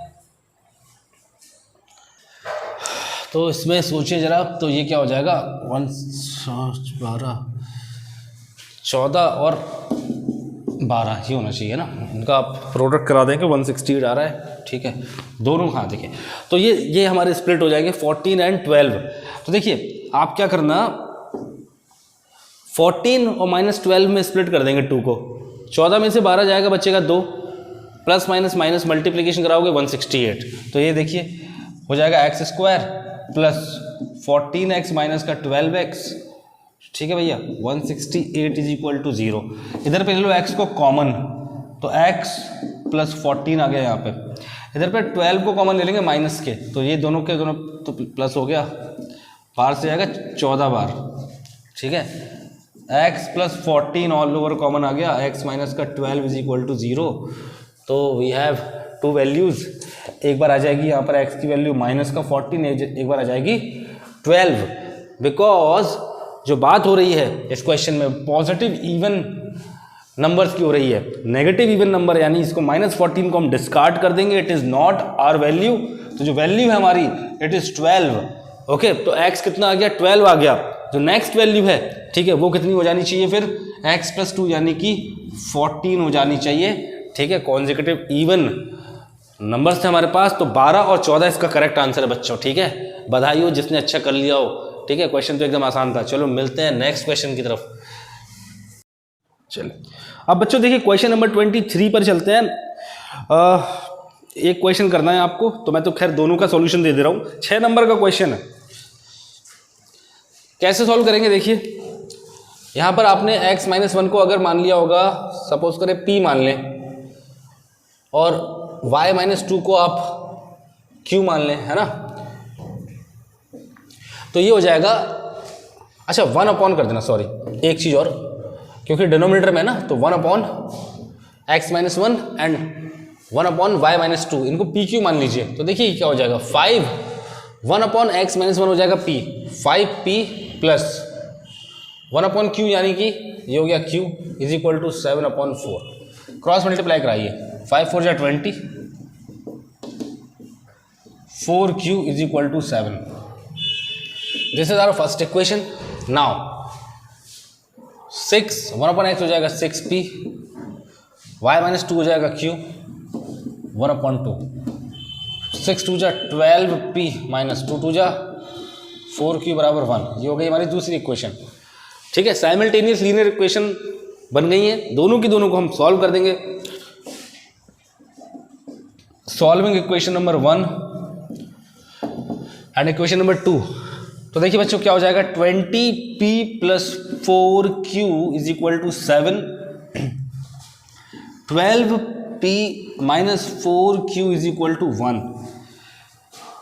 तो इसमें सोचिए जरा, तो ये क्या हो जाएगा 12 14 और 12 ही होना चाहिए ना, इनका आप प्रोडक्ट करा देंगे 168 आ रहा है, ठीक है। दोनों हाँ देखिए, तो ये हमारे स्प्लिट हो जाएंगे 14 और 12। तो देखिए आप क्या करना, 14 और -12 में स्प्लिट कर देंगे 2 को, 14 में से 12 जाएगा, बचेगा 2, प्लस माइनस मल्टीप्लिकेशन कराओगे 168, तो ये देखिए हो जाएगा x² प्लस 14x माइनस का 12x, ठीक है भैया, 168 = 0। इधर पे ले लो x को कॉमन, तो x + 14 आ गया यहाँ पे, इधर पे 12 को कॉमन ले लेंगे माइनस के, तो ये दोनों के दोनों तो प्लस हो गया, बाहर से आएगा 14 बार, ठीक है। x + 14 ऑल ओवर कॉमन आ गया, x माइनस का 12 = 0, तो वी हैव 2 वैल्यूज़, एक बार आ जाएगी यहाँ पर x की वैल्यू माइनस का 14, एक बार आ जाएगी 12, बिकॉज जो बात हो रही है इस क्वेश्चन में पॉजिटिव इवन नंबर्स की हो रही है, नेगेटिव इवन नंबर, यानी इसको -14 को हम डिस्कार्ड कर देंगे, it is not our value, तो जो वैल्यू है हमारी इट इज़ 12, ओके। तो x कितना आ गया, 12 आ गया, जो नेक्स्ट वैल्यू है, ठीक है, वो कितनी हो जानी चाहिए फिर, x + 2 यानी कि 14 हो जानी चाहिए, ठीक है। कॉन्जिक्यूटिव इवन नंबर्स थे हमारे पास, तो 12 और 14 इसका करेक्ट आंसर है बच्चों, ठीक है। बधाई हो जिसने अच्छा कर लिया हो, ठीक है, क्वेश्चन तो एकदम आसान था। चलो मिलते हैं नेक्स्ट क्वेश्चन की तरफ। चलो अब बच्चों देखिए क्वेश्चन नंबर 23 पर चलते हैं। एक क्वेश्चन करना है आपको, तो मैं तो खैर दोनों का सॉल्यूशन दे रहा हूँ। 6 नंबर का क्वेश्चन है, कैसे सॉल्व करेंगे देखिए। यहाँ पर आपने x - 1 को अगर मान लिया होगा, सपोज करें p मान लें, और y - 2 को आप q मान लें, है ना, तो ये हो जाएगा। अच्छा 1 अपॉन कर देना, सॉरी एक चीज़ और, क्योंकि डिनोमिनेटर में है ना, तो 1 upon x - 1 and 1 upon y - 2, इनको pq मान लीजिए। तो देखिए क्या हो जाएगा, 1 अपॉन x - 1 हो जाएगा p, 5p plus 1 upon q, यानी कि ये हो गया q is equal to 7 upon 4। Cross multiply कराइए, 5 4 जा 20, 4q is equal to 7। This is our first equation. Now 1 upon x हो जाएगा 6p, y - 2 हो जाएगा q 1 अपॉन 2, 6 2 जा 12p माइनस 2 2 जा 4q बराबर 1। ये हो गई हमारी दूसरी इक्वेशन। ठीक है, साइमल्टेनियस लीनियर इक्वेशन बन गई है, दोनों की दोनों को हम सॉल्व कर देंगे। Solving equation number 1 and equation number 2। तो देखिए बच्चों क्या हो जाएगा, 20p plus 4q is equal to 7, 12p minus 4q is equal to 1।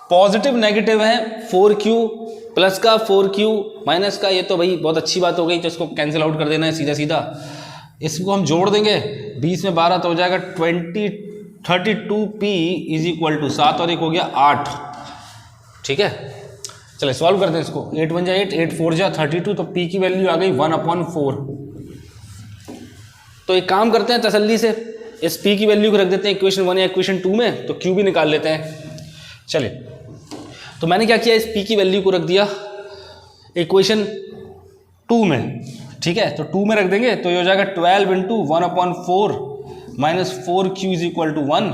Positive negative है, 4q प्लस का 4q माइनस का, ये तो भाई बहुत अच्छी बात हो गई, तो इसको कैंसिल आउट कर देना है सीधा सीधा। इसको हम जोड़ देंगे, 20 में 12 तो हो जाएगा 32p इज इक्वल टू 7 और 1 हो गया 8। ठीक है, चलिए सॉल्व करते हैं इसको। 8 1 जा 8, 8 4 जा 32, तो p की वैल्यू आ गई 1 अपॉन 4। तो एक काम करते हैं तसल्ली से, इस p की वैल्यू को रख देते हैं इक्वेशन 1 या इक्वेशन 2 में, तो q भी निकाल लेते हैं। चलिए, तो मैंने क्या किया, इस p की वैल्यू को रख दिया इक्वेशन 2 में। ठीक है, तो 2 में रख देंगे, तो ये हो जाएगा 12 into 1 upon 4 minus 4q is equal to 1।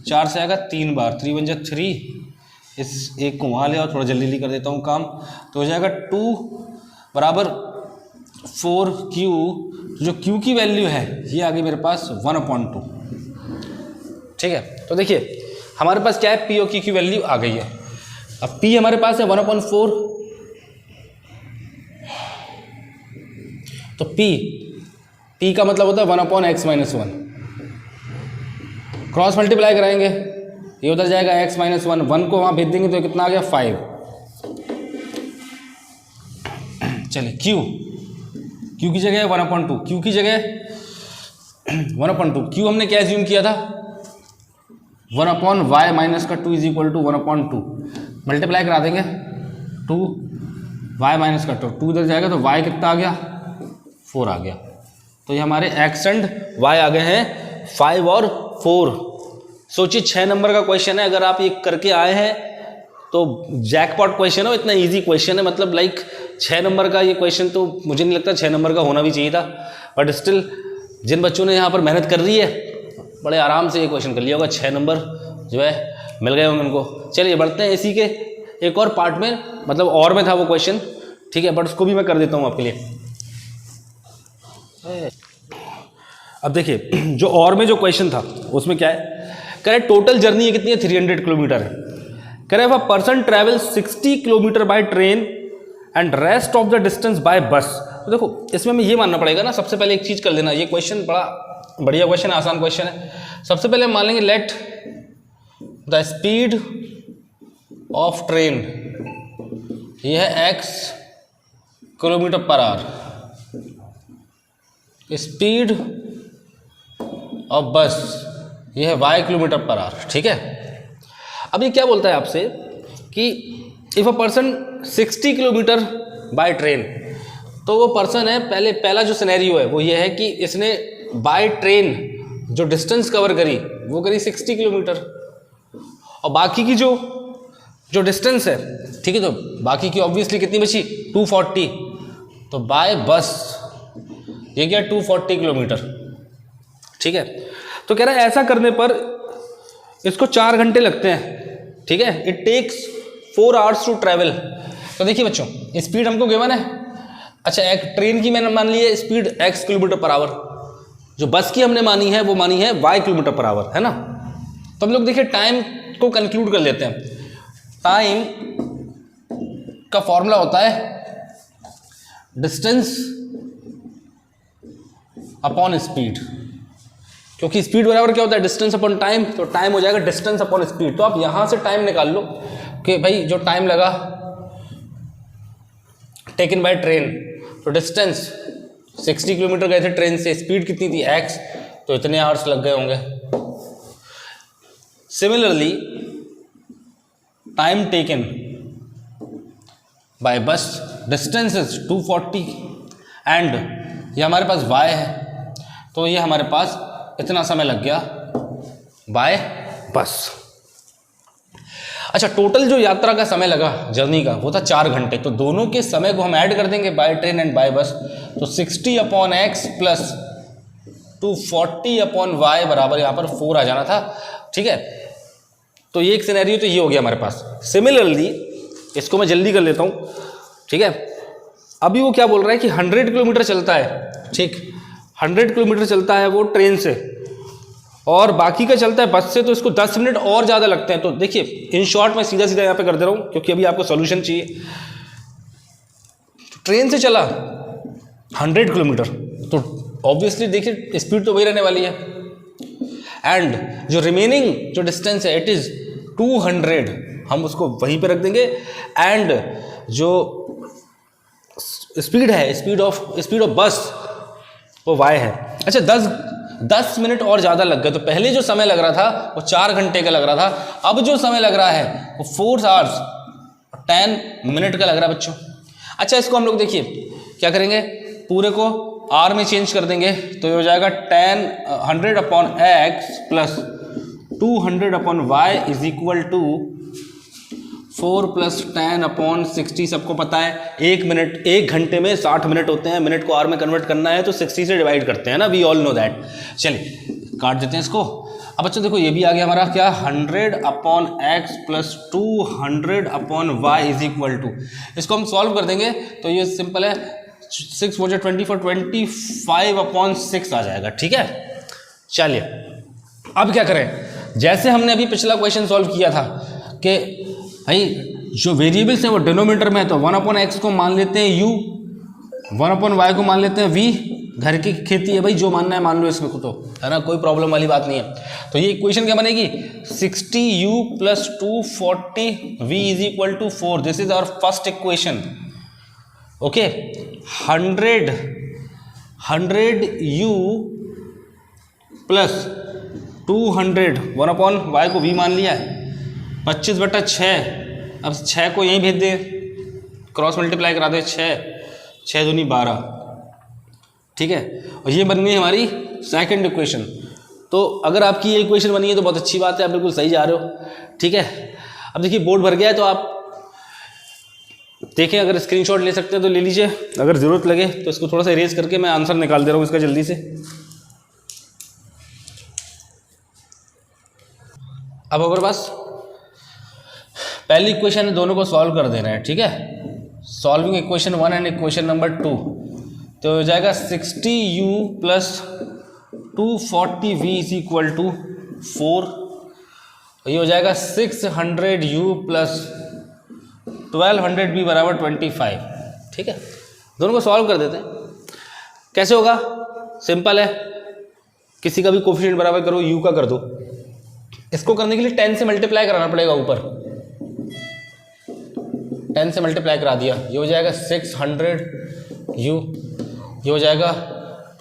4 से आएगा 3 बार, 3 1 जा 3, इस एक को वहाँ ले और थोड़ा जल्दी कर देता हूँ काम, तो हो जाएगा 2 बराबर 4q, जो q की वैल्यू है ये आ गई मेरे पास 1 अपॉन 2। ठीक है, तो देखिए हमारे पास क्या है, p और q की वैल्यू आ गई है। अब p हमारे पास है 1 अपॉन 4, तो p का मतलब होता है 1 upon x minus 1। Cross multiply कराएंगे, ये उधर जाएगा x माइनस 1, 1 को वहाँ भेज देंगे तो कितना आ गया 5। चलिए q की जगह 1 अपॉन 2, q की जगह 1 अपॉन 2, q हमने क्या एज्यूम किया था 1 अपॉन y माइनस का 2 is equal to 1 upon 2। Multiply करा देंगे, 2 y माइनस का 2 इधर जाएगा तो y कितना आ गया 4 आ गया। तो ये हमारे x एंड y आ गए हैं 5 और 4। सोचिए 6 नंबर का क्वेश्चन है, अगर आप ये करके आए हैं तो जैकपॉट क्वेश्चन है, इतना इजी क्वेश्चन है, मतलब लाइक 6 नंबर का ये क्वेश्चन तो मुझे नहीं लगता 6 नंबर का होना भी चाहिए था, बट स्टिल जिन बच्चों ने यहाँ पर मेहनत कर रही है बड़े आराम से ये क्वेश्चन कर लिया होगा। 6 नंबर जो है मिल गए होंगे उनको। चलिए बढ़ते हैं इसी के एक और पार्ट में, मतलब और में था वो क्वेश्चन, ठीक है, बट उसको भी मैं कर देता हूँ आपके लिए। अब देखिए जो और में जो क्वेश्चन था उसमें क्या है, कह रहे टोटल जर्नी कितनी है 300 किलोमीटर है। कह रहे a person travel 60 kilometre by train and rest of the distance by bus. तो देखो इसमें हमें ये मानना पड़ेगा ना, सबसे पहले एक चीज कर लेना, ये क्वेश्चन बड़ा बढ़िया क्वेश्चन है, आसान क्वेश्चन है। सबसे पहले मान लेंगे let the speed of train, ये है x kilometre per hour, speed of बस ये है y किलोमीटर पर आवर। ठीक है, अब ये क्या बोलता है आपसे कि if a person 60 kilometre by train, तो वो पर्सन है, पहला जो सिनेरियो है वो ये है कि इसने बाय ट्रेन जो डिस्टेंस कवर करी वो करी 60 किलोमीटर, और बाकी की जो डिस्टेंस है, ठीक है, तो बाकी की ऑब्वियसली कितनी बची 240, तो बाय बस ये क्या 240 किलोमीटर। ठीक है, तो कह रहा है ऐसा करने पर इसको 4 घंटे लगते हैं। ठीक है, it takes 4 hours to travel तो देखिए बच्चों, स्पीड हमको गिवन है। अच्छा, एक ट्रेन की मैंने मान ली है speed x kilometre per hour, जो बस की हमने मानी है वो मानी है y किलोमीटर पर आवर, है ना। तो हम लोग देखिए टाइम को कंक्लूड कर लेते हैं। टाइम का फॉर्मूला होता है डिस्टेंस अपॉन स्पीड, क्योंकि स्पीड बराबर क्या होता है डिस्टेंस अपॉन टाइम, तो टाइम हो जाएगा डिस्टेंस अपॉन स्पीड। तो आप यहां से टाइम निकाल लो कि भाई जो टाइम लगा टेकन बाय ट्रेन, तो डिस्टेंस 60 किलोमीटर गए थे ट्रेन से, स्पीड कितनी थी x, तो इतने आवर्स लग गए होंगे। सिमिलरली टाइम टेकन बाय बस, डिस्टेंस इज 240 एंड ये हमारे पास y है, तो ये हमारे पास इतना समय लग गया बाय बस। अच्छा, टोटल जो यात्रा का समय लगा जर्नी का वो था 4 घंटे, तो दोनों के समय को हम ऐड कर देंगे by train and bye bus, तो 60 upon x plus 240 upon y बराबर यहाँ पर 4 आ जाना था, ठीक है। तो ये एक सिनेरियो तो ये हो गया हमारे पास। सिमिलरली इसको मैं जल्दी कर लेता हूँ, ठीक है। अभी वो क्या बोल रहा है कि 100 किलोमीटर चलता है, ठीक, 100 किलोमीटर चलता है वो ट्रेन से और बाकी का चलता है बस से, तो इसको 10 मिनट और ज़्यादा लगते हैं। तो देखिए इन शॉर्ट मैं सीधा सीधा यहाँ पे कर दे रहा हूँ क्योंकि अभी आपको सॉल्यूशन चाहिए। ट्रेन से चला 100 किलोमीटर, तो ऑब्वियसली देखिए स्पीड तो वही रहने वाली है, एंड जो रिमेनिंग जो डिस्टेंस है इट इज़ 200, हम उसको वहीं पे रख देंगे, एंड जो स्पीड है स्पीड ऑफ बस वो y है। अच्छा, 10 मिनट और ज़्यादा लग गए, तो पहले जो समय लग रहा था वो 4 घंटे का लग रहा था, अब जो समय लग रहा है वो 4 आवर्स 10 मिनट का लग रहा है बच्चों। अच्छा, इसको हम लोग देखिए क्या करेंगे, पूरे को आर में चेंज कर देंगे, तो ये हो जाएगा 100 upon x plus 200 upon y is equal to 4 plus 10 upon 60। सबको पता है 1 घंटे में 60 मिनट होते हैं, मिनट को आर में कन्वर्ट करना है तो 60 से डिवाइड करते हैं ना, वी ऑल नो दैट। चलिए काट देते हैं इसको। अब बच्चों देखो ये भी आ गया हमारा क्या, 100 upon x plus 200 upon y is equal to, इसको हम सॉल्व कर देंगे तो ये सिंपल है, 6 4 24 25 अपॉन 6 आ जाएगा, ठीक है। चलिए अब क्या करें, जैसे हमने अभी पिछला क्वेश्चन सॉल्व किया था कि भाई जो वेरिएबल्स हैं वो डिनोमिनेटर में है, तो 1 अपॉन एक्स को मान लेते हैं u, 1 अपॉन वाई को मान लेते हैं v, घर की खेती है भाई, जो मानना है मान लो इसमें को, तो है ना, कोई प्रॉब्लम वाली बात नहीं है। तो ये इक्वेशन क्या बनेगी, 60u plus 240v is equal to 4, this is our first equation, okay. 100u plus 200, 1 upon y को v मान लिया है, 25/6, अब 6 को यहीं भेज दे, क्रॉस मल्टीप्लाई करा दे, 6 दूनी 12, ठीक है। और ये बन गई हमारी सेकंड इक्वेशन। तो अगर आपकी ये इक्वेशन बनी है तो बहुत अच्छी बात है, आप बिल्कुल सही जा रहे हो, ठीक है। अब देखिए बोर्ड भर गया है, तो आप देखें, अगर स्क्रीनशॉट ले सकते हैं तो ले लीजिए, अगर ज़रूरत लगे तो इसको थोड़ा सा इरेज करके मैं आंसर निकाल दे रहा हूँ इसका जल्दी से। अब हमारे पास पहली इक्वेशन है, दोनों को सॉल्व कर देना है, ठीक है। Solving equation 1 and equation number 2, तो हो जाएगा 60u plus 240v is equal to 4, ये हो जाएगा 600u प्लस 1200v बराबर 25, ठीक है। दोनों को सॉल्व कर देते हैं। कैसे होगा, सिंपल है, किसी का भी कोफिशिएंट बराबर करो, u का कर दो। इसको करने के लिए 10 से मल्टीप्लाई कराना पड़ेगा, ऊपर 10 से मल्टीप्लाई करा दिया, ये हो जाएगा 600u, ये हो जाएगा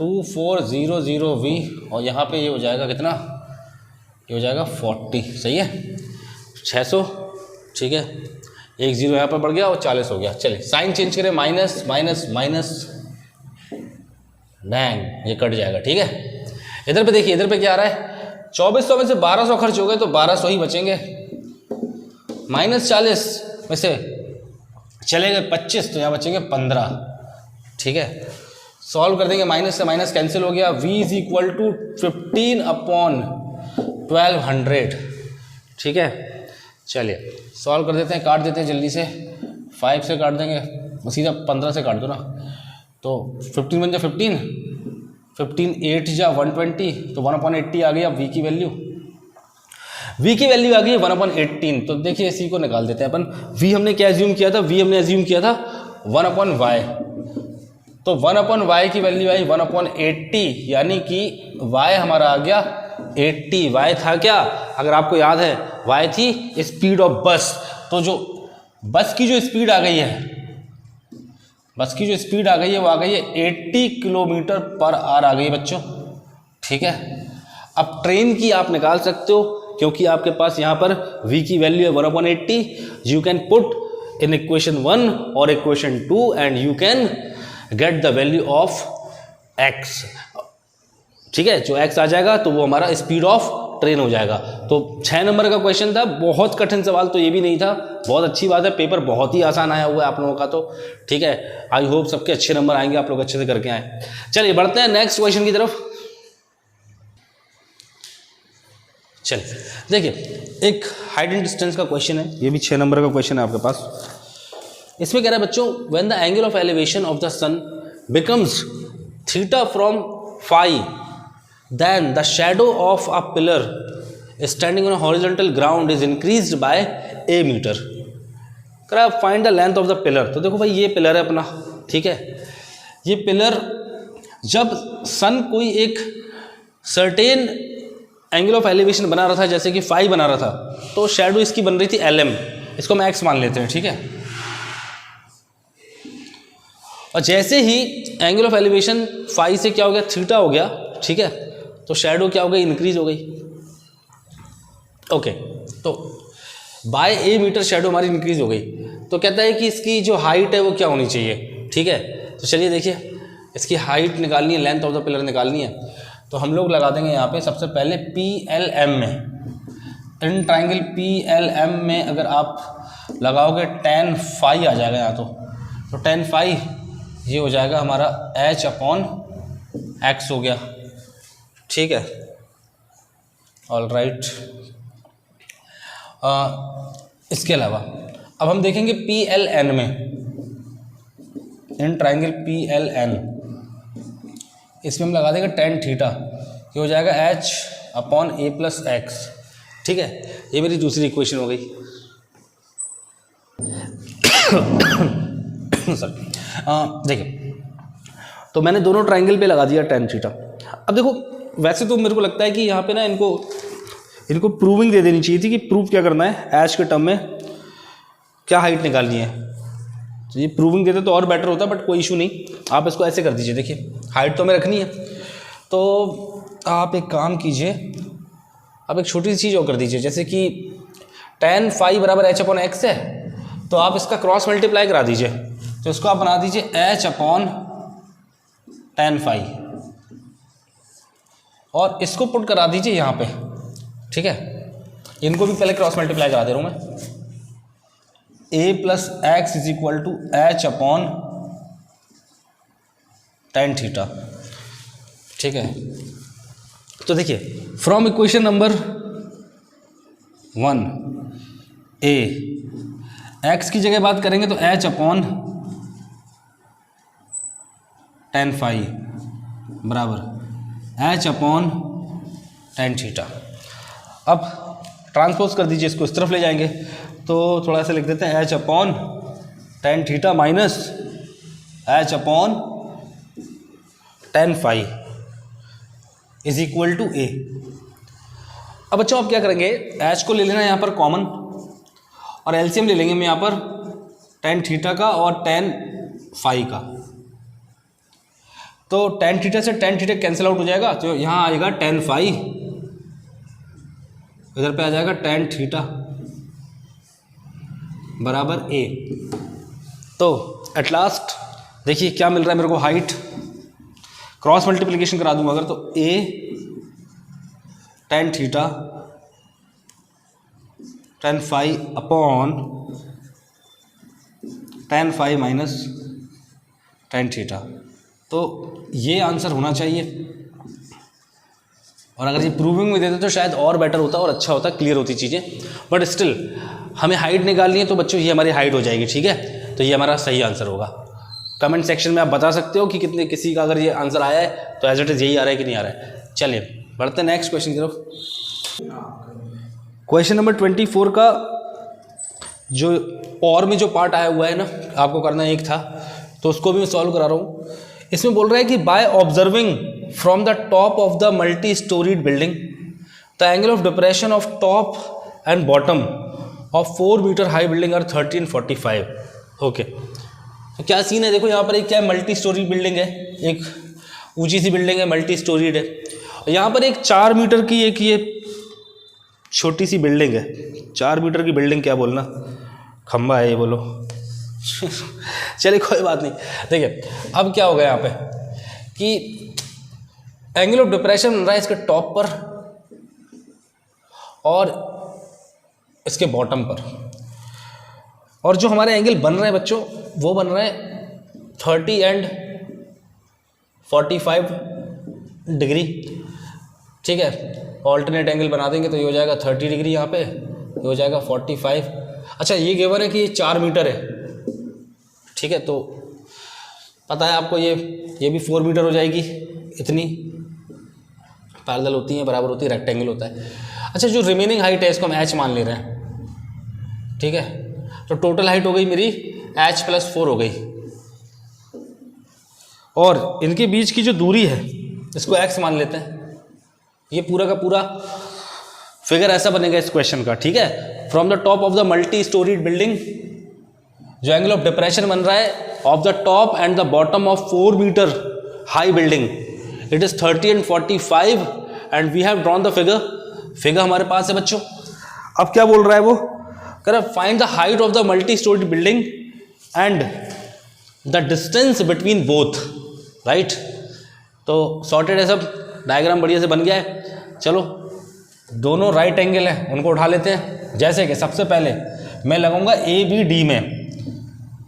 2400v, और यहाँ पे ये हो जाएगा कितना, ये हो जाएगा 40, सही है, 600, ठीक है। एक जीरो यहाँ पर बढ़ गया और 40 हो गया। चलिए साइन चेंज करें, माइनस माइनस माइनस, बैंग, ये कट जाएगा, ठीक है। इधर पे देखिए, इधर पे क्या आ रहा है, 2400 में से 1200 खर्च हो गए तो 1200 ही बचेंगे, माइनस 40 में से चले गए 25 तो यहाँ बचेंगे 15, ठीक है। सॉल्व कर देंगे, माइनस से माइनस कैंसिल हो गया, v is equal to 15 upon 1200, ठीक है। चलिए सॉल्व कर देते हैं, काट देते हैं जल्दी से, 5 से काट देंगे, सीधा 15 से काट दो ना, तो 15 बन जा 15, 8 जा 120, तो 1/80 आ गई। अब v की वैल्यू आ गई 1/18। तो देखिए इसी को निकाल देते हैं अपन। v हमने क्या एज्यूम किया था, v हमने एज्यूम किया था 1/y, तो 1/y की वैल्यू आई 1/80, यानी कि y हमारा आ गया 80। y था क्या, अगर आपको याद है, y थी स्पीड ऑफ बस। तो जो बस की जो स्पीड आ गई है, वो आ गई है 80 किलोमीटर पर आवर आ गई है बच्चों, ठीक है। अब ट्रेन की आप निकाल सकते हो, क्योंकि आपके पास यहाँ पर v की वैल्यू है 1/80। You can put in equation 1 और equation 2 and you can get the value of x, ठीक है। जो x आ जाएगा तो वो हमारा स्पीड ऑफ ट्रेन हो जाएगा। तो 6 नंबर का क्वेश्चन था, बहुत कठिन सवाल तो ये भी नहीं था, बहुत अच्छी बात है, पेपर बहुत ही आसान आया हुआ है आप लोगों का, तो ठीक है। आई होप सबके अच्छे नंबर आएंगे, आप लोग अच्छे से करके आए। चलिए बढ़ते हैं नेक्स्ट क्वेश्चन की तरफ। चलिए देखिए, एक हाइट एंड डिस्टेंस का क्वेश्चन है, ये भी 6 नंबर का क्वेश्चन है आपके पास। इसमें कह रहा है बच्चों, when the angle of elevation of the sun becomes theta from phi, then the shadow of a pillar standing on a horizontal ground is increased by a meter. करा find the length of the pillar। तो देखो भाई ये pillar है अपना, ठीक है। ये पिलर जब सन कोई एक सर्टेन एंगल ऑफ एलिवेशन बना रहा था, जैसे कि 5 बना रहा था, तो शेडो इसकी बन रही थी lm, इसको हम x मान लेते हैं, ठीक है। और जैसे ही एंगल ऑफ एलिवेशन 5 से क्या हो गया, थीटा हो गया, ठीक है, तो शेडो क्या हो गई, इंक्रीज हो गई। ओके, तो बाय ए मीटर शेडो हमारी इंक्रीज हो गई। तो कहता है कि इसकी जो हाइट है वो क्या होनी चाहिए, ठीक है। तो चलिए देखिए, इसकी हाइट निकालनी है, लेंथ ऑफ द पिलर निकालनी है। तो हम लोग लगा देंगे यहाँ पे सबसे पहले PLM में, इन ट्राइंगल PLM में अगर आप लगाओगे tan phi आ जाएगा यहाँ, तो tan phi ये हो जाएगा हमारा h/x हो गया, ठीक है। All right. इसके अलावा अब हम देखेंगे PLN में, इन ट्राइंगल PLN, इसमें हम लगा देंगे tan थीटा, ये हो जाएगा h/a+x, ठीक है। ये मेरी दूसरी इक्वेशन हो गई। देखिए, तो मैंने दोनों ट्राइंगल पे लगा दिया tan थीटा। अब देखो, वैसे तो मेरे को लगता है कि यहाँ पे ना इनको प्रूविंग दे देनी चाहिए थी कि प्रूव क्या करना है, एच के टर्म में क्या हाइट निकालनी है। तो ये प्रूविंग देते तो और बेटर होता, बट कोई इशू नहीं, आप इसको ऐसे कर दीजिए। देखिए, हाइट तो हमें रखनी है, तो आप एक काम कीजिए, आप एक छोटी सी चीज़ और कर दीजिए, जैसे कि tan phi बराबर h/x है, तो आप इसका क्रॉस मल्टीप्लाई करा दीजिए। तो इसको आप बना दीजिए h/tan phi, और इसको पुट करा दीजिए यहाँ पे, ठीक है। इनको भी पहले क्रॉस मल्टीप्लाई करा दे रहा हूँ मैं। a+x is equal to h/tan theta, ठीक है। तो देखिए, from equation number 1 a, x की जगह बात करेंगे तो h/tan phi बराबर h/tan थीटा। अब ट्रांसपोज कर दीजिए, इसको इस तरफ ले जाएंगे, तो थोड़ा सा लिख देते हैं h/tan theta minus h/tan phi is equal to a। अब बच्चों आप क्या करेंगे, h को ले लेना यहाँ पर कॉमन, और एलसीएम ले लेंगे हम यहाँ पर tan थीटा का और tan phi का। तो tan थीटा से tan थीटा कैंसिल आउट हो जाएगा, तो यहाँ आएगा tan phi, इधर पे आ जाएगा tan थीटा बराबर a। तो एट लास्ट देखिए क्या मिल रहा है मेरे को, हाइट क्रॉस मल्टीप्लिकेशन करा दूंगा अगर, तो a tan theta tan phi upon tan phi minus tan theta. तो ये आंसर होना चाहिए, और अगर ये प्रूविंग में देते तो शायद और बेटर होता और अच्छा होता, क्लियर होती चीज़ें, बट स्टिल हमें हाइट निकालनी है, तो बच्चों ये हमारी हाइट हो जाएगी, ठीक है। तो ये हमारा सही आंसर होगा। कमेंट सेक्शन में आप बता सकते हो कि कितने किसी का अगर ये आंसर आया है तो एज इट इज़ यही आ रहा है कि नहीं आ रहा है। चलिए बढ़ते हैं नेक्स्ट क्वेश्चन की तरफ। क्वेश्चन नंबर 24 का जो और में जो पार्ट आया हुआ है ना, आपको करना एक था तो उसको भी मैं सॉल्व करा रहा हूँ। इसमें बोल रहा है कि by observing from the top of the multi storied building the angle of depression of top and bottom of 4 metre high building are 30 and 45। Okay, तो क्या सीन है, देखो यहाँ पर एक क्या मल्टी स्टोरी बिल्डिंग है, एक ऊंची सी बिल्डिंग है, मल्टी स्टोरीड है। यहाँ पर एक 4 मीटर की एक ये छोटी सी बिल्डिंग है। 4 मीटर की बिल्डिंग क्या बोलना, खंबा है ये बोलो। चलिए कोई बात नहीं। देखिए अब क्या होगा यहाँ पे कि एंगल ऑफ डिप्रेशन बन रहा है इसके टॉप पर और इसके बॉटम पर, और जो हमारे एंगल बन रहे हैं बच्चों वो बन रहे हैं 30 and 45 डिग्री। ठीक है, ऑल्टरनेट एंगल बना देंगे तो ये हो जाएगा 30 डिग्री, यहाँ पे ये हो जाएगा 45। अच्छा, ये गिवन है कि ये 4 मीटर है। ठीक है, तो पता है आपको ये भी 4 मीटर हो जाएगी, इतनी पैरेलल होती है, बराबर होती है, रेक्टेंगल होता है। अच्छा, जो रिमेनिंग हाइट है इसको हम h मान ले रहे हैं। ठीक है, तो टोटल हाइट हो गई मेरी h+4 हो गई, और इनके बीच की जो दूरी है इसको x मान लेते हैं। ये पूरा का पूरा फिगर ऐसा बनेगा इस क्वेश्चन का। ठीक है, from the top of the multi storied building जो एंगल ऑफ डिप्रेशन बन रहा है of the top and the bottom of 4 metre high building, it is 30 and 45 and we have drawn the figure हमारे पास है बच्चों। अब क्या बोल रहा है वो, कह find the height of the multi storied building and the distance between both. Right, तो सॉर्टेड है सब, डायग्राम बढ़िया से बन गया है। चलो, दोनों राइट एंगल हैं उनको उठा लेते हैं। जैसे कि सबसे पहले मैं लगाऊंगा ABD में,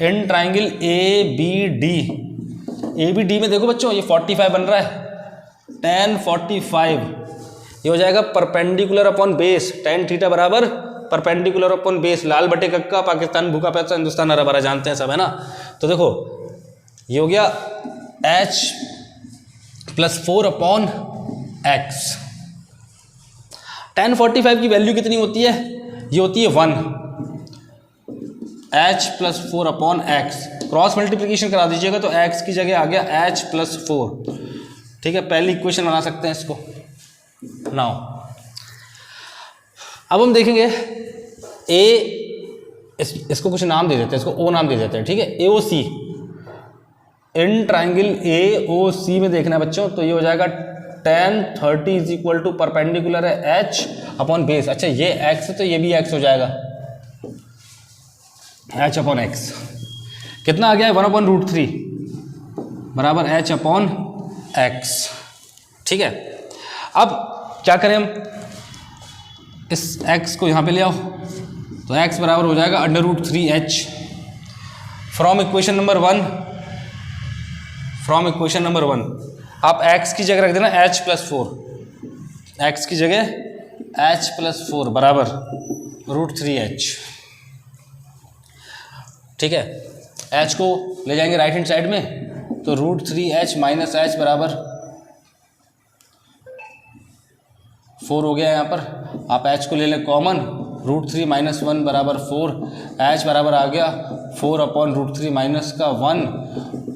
इन ट्राइंगल ABD में देखो बच्चों ये 45 बन रहा है, tan 45 ये हो जाएगा perpendicular upon base, tan theta बराबर परपेंडिकुलर अपॉन बेस, लाल बटे कक्का, पाकिस्तान भूखा पैसा, हिंदुस्तान हरा भरा, जानते हैं सब है ना। तो देखो ये हो गया h+4 अपॉन x। tan 45 की वैल्यू कितनी होती है, ये होती है 1, h+4 upon x, cross multiplication करा दीजिएगा तो x की जगह आ गया h+4। ठीक है, पहली इक्वेशन बना सकते हैं इसको। नाउ अब हम देखेंगे इसको कुछ नाम दे देते हैं, इसको O नाम दे देते हैं। ठीक है, AOC, इन ट्राइंगल AOC में देखना है बच्चों, तो ये हो जाएगा tan 30 is equal to perpendicular है h अपॉन बेस। अच्छा, ये x है तो ये भी x हो जाएगा, h अपॉन x कितना आ गया है 1/√3 बराबर h अपॉन x। ठीक है, अब क्या करें हम, इस x को यहाँ पे ले आओ तो x बराबर हो जाएगा √3h। फ्रॉम इक्वेशन नंबर 1 आप x की जगह रख देना h+4, x की जगह h+4 बराबर √3h। ठीक है, h को ले जाएंगे राइट हैंड साइड में तो √3h माइनस h बराबर 4 हो गया। यहाँ पर आप h को ले लें कॉमन, √3 माइनस 1 बराबर 4, h बराबर आ गया 4 अपॉन √3 माइनस का 1,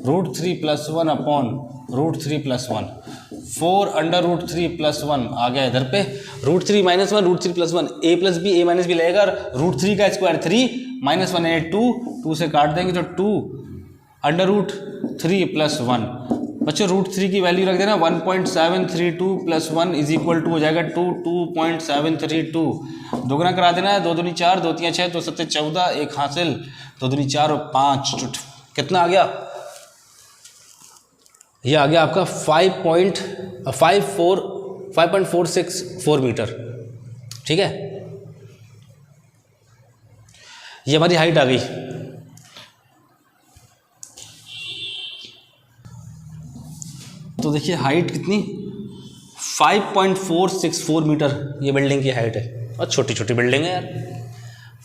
√3 + 1 अपॉन √3 + 1, 4 अंडर √3 + 1 आ गया इधर पे, √3 minus 1 √3 + 1, a plus b a minus b लगेगा, √3 का स्क्वायर 3 माइनस 1 है 2 से काट देंगे तो 2 अंडर √3 + 1। बच्चों √3 की वैल्यू रख देना 1.732 + 1 इज इक्वल टू हो जाएगा 2.732, दोगुना करा देना है, 2 दूनी 4, 2 3 6, 2 7 14, 1 हासिल, 2 दूनी 4 और 5, कितना आ गया, ये आ गया आपका 5.464 मीटर। ठीक है, ये हमारी हाइट आ गई। तो देखिए हाइट कितनी 5.464 मीटर ये बिल्डिंग की हाइट है, और छोटी छोटी बिल्डिंग है यार।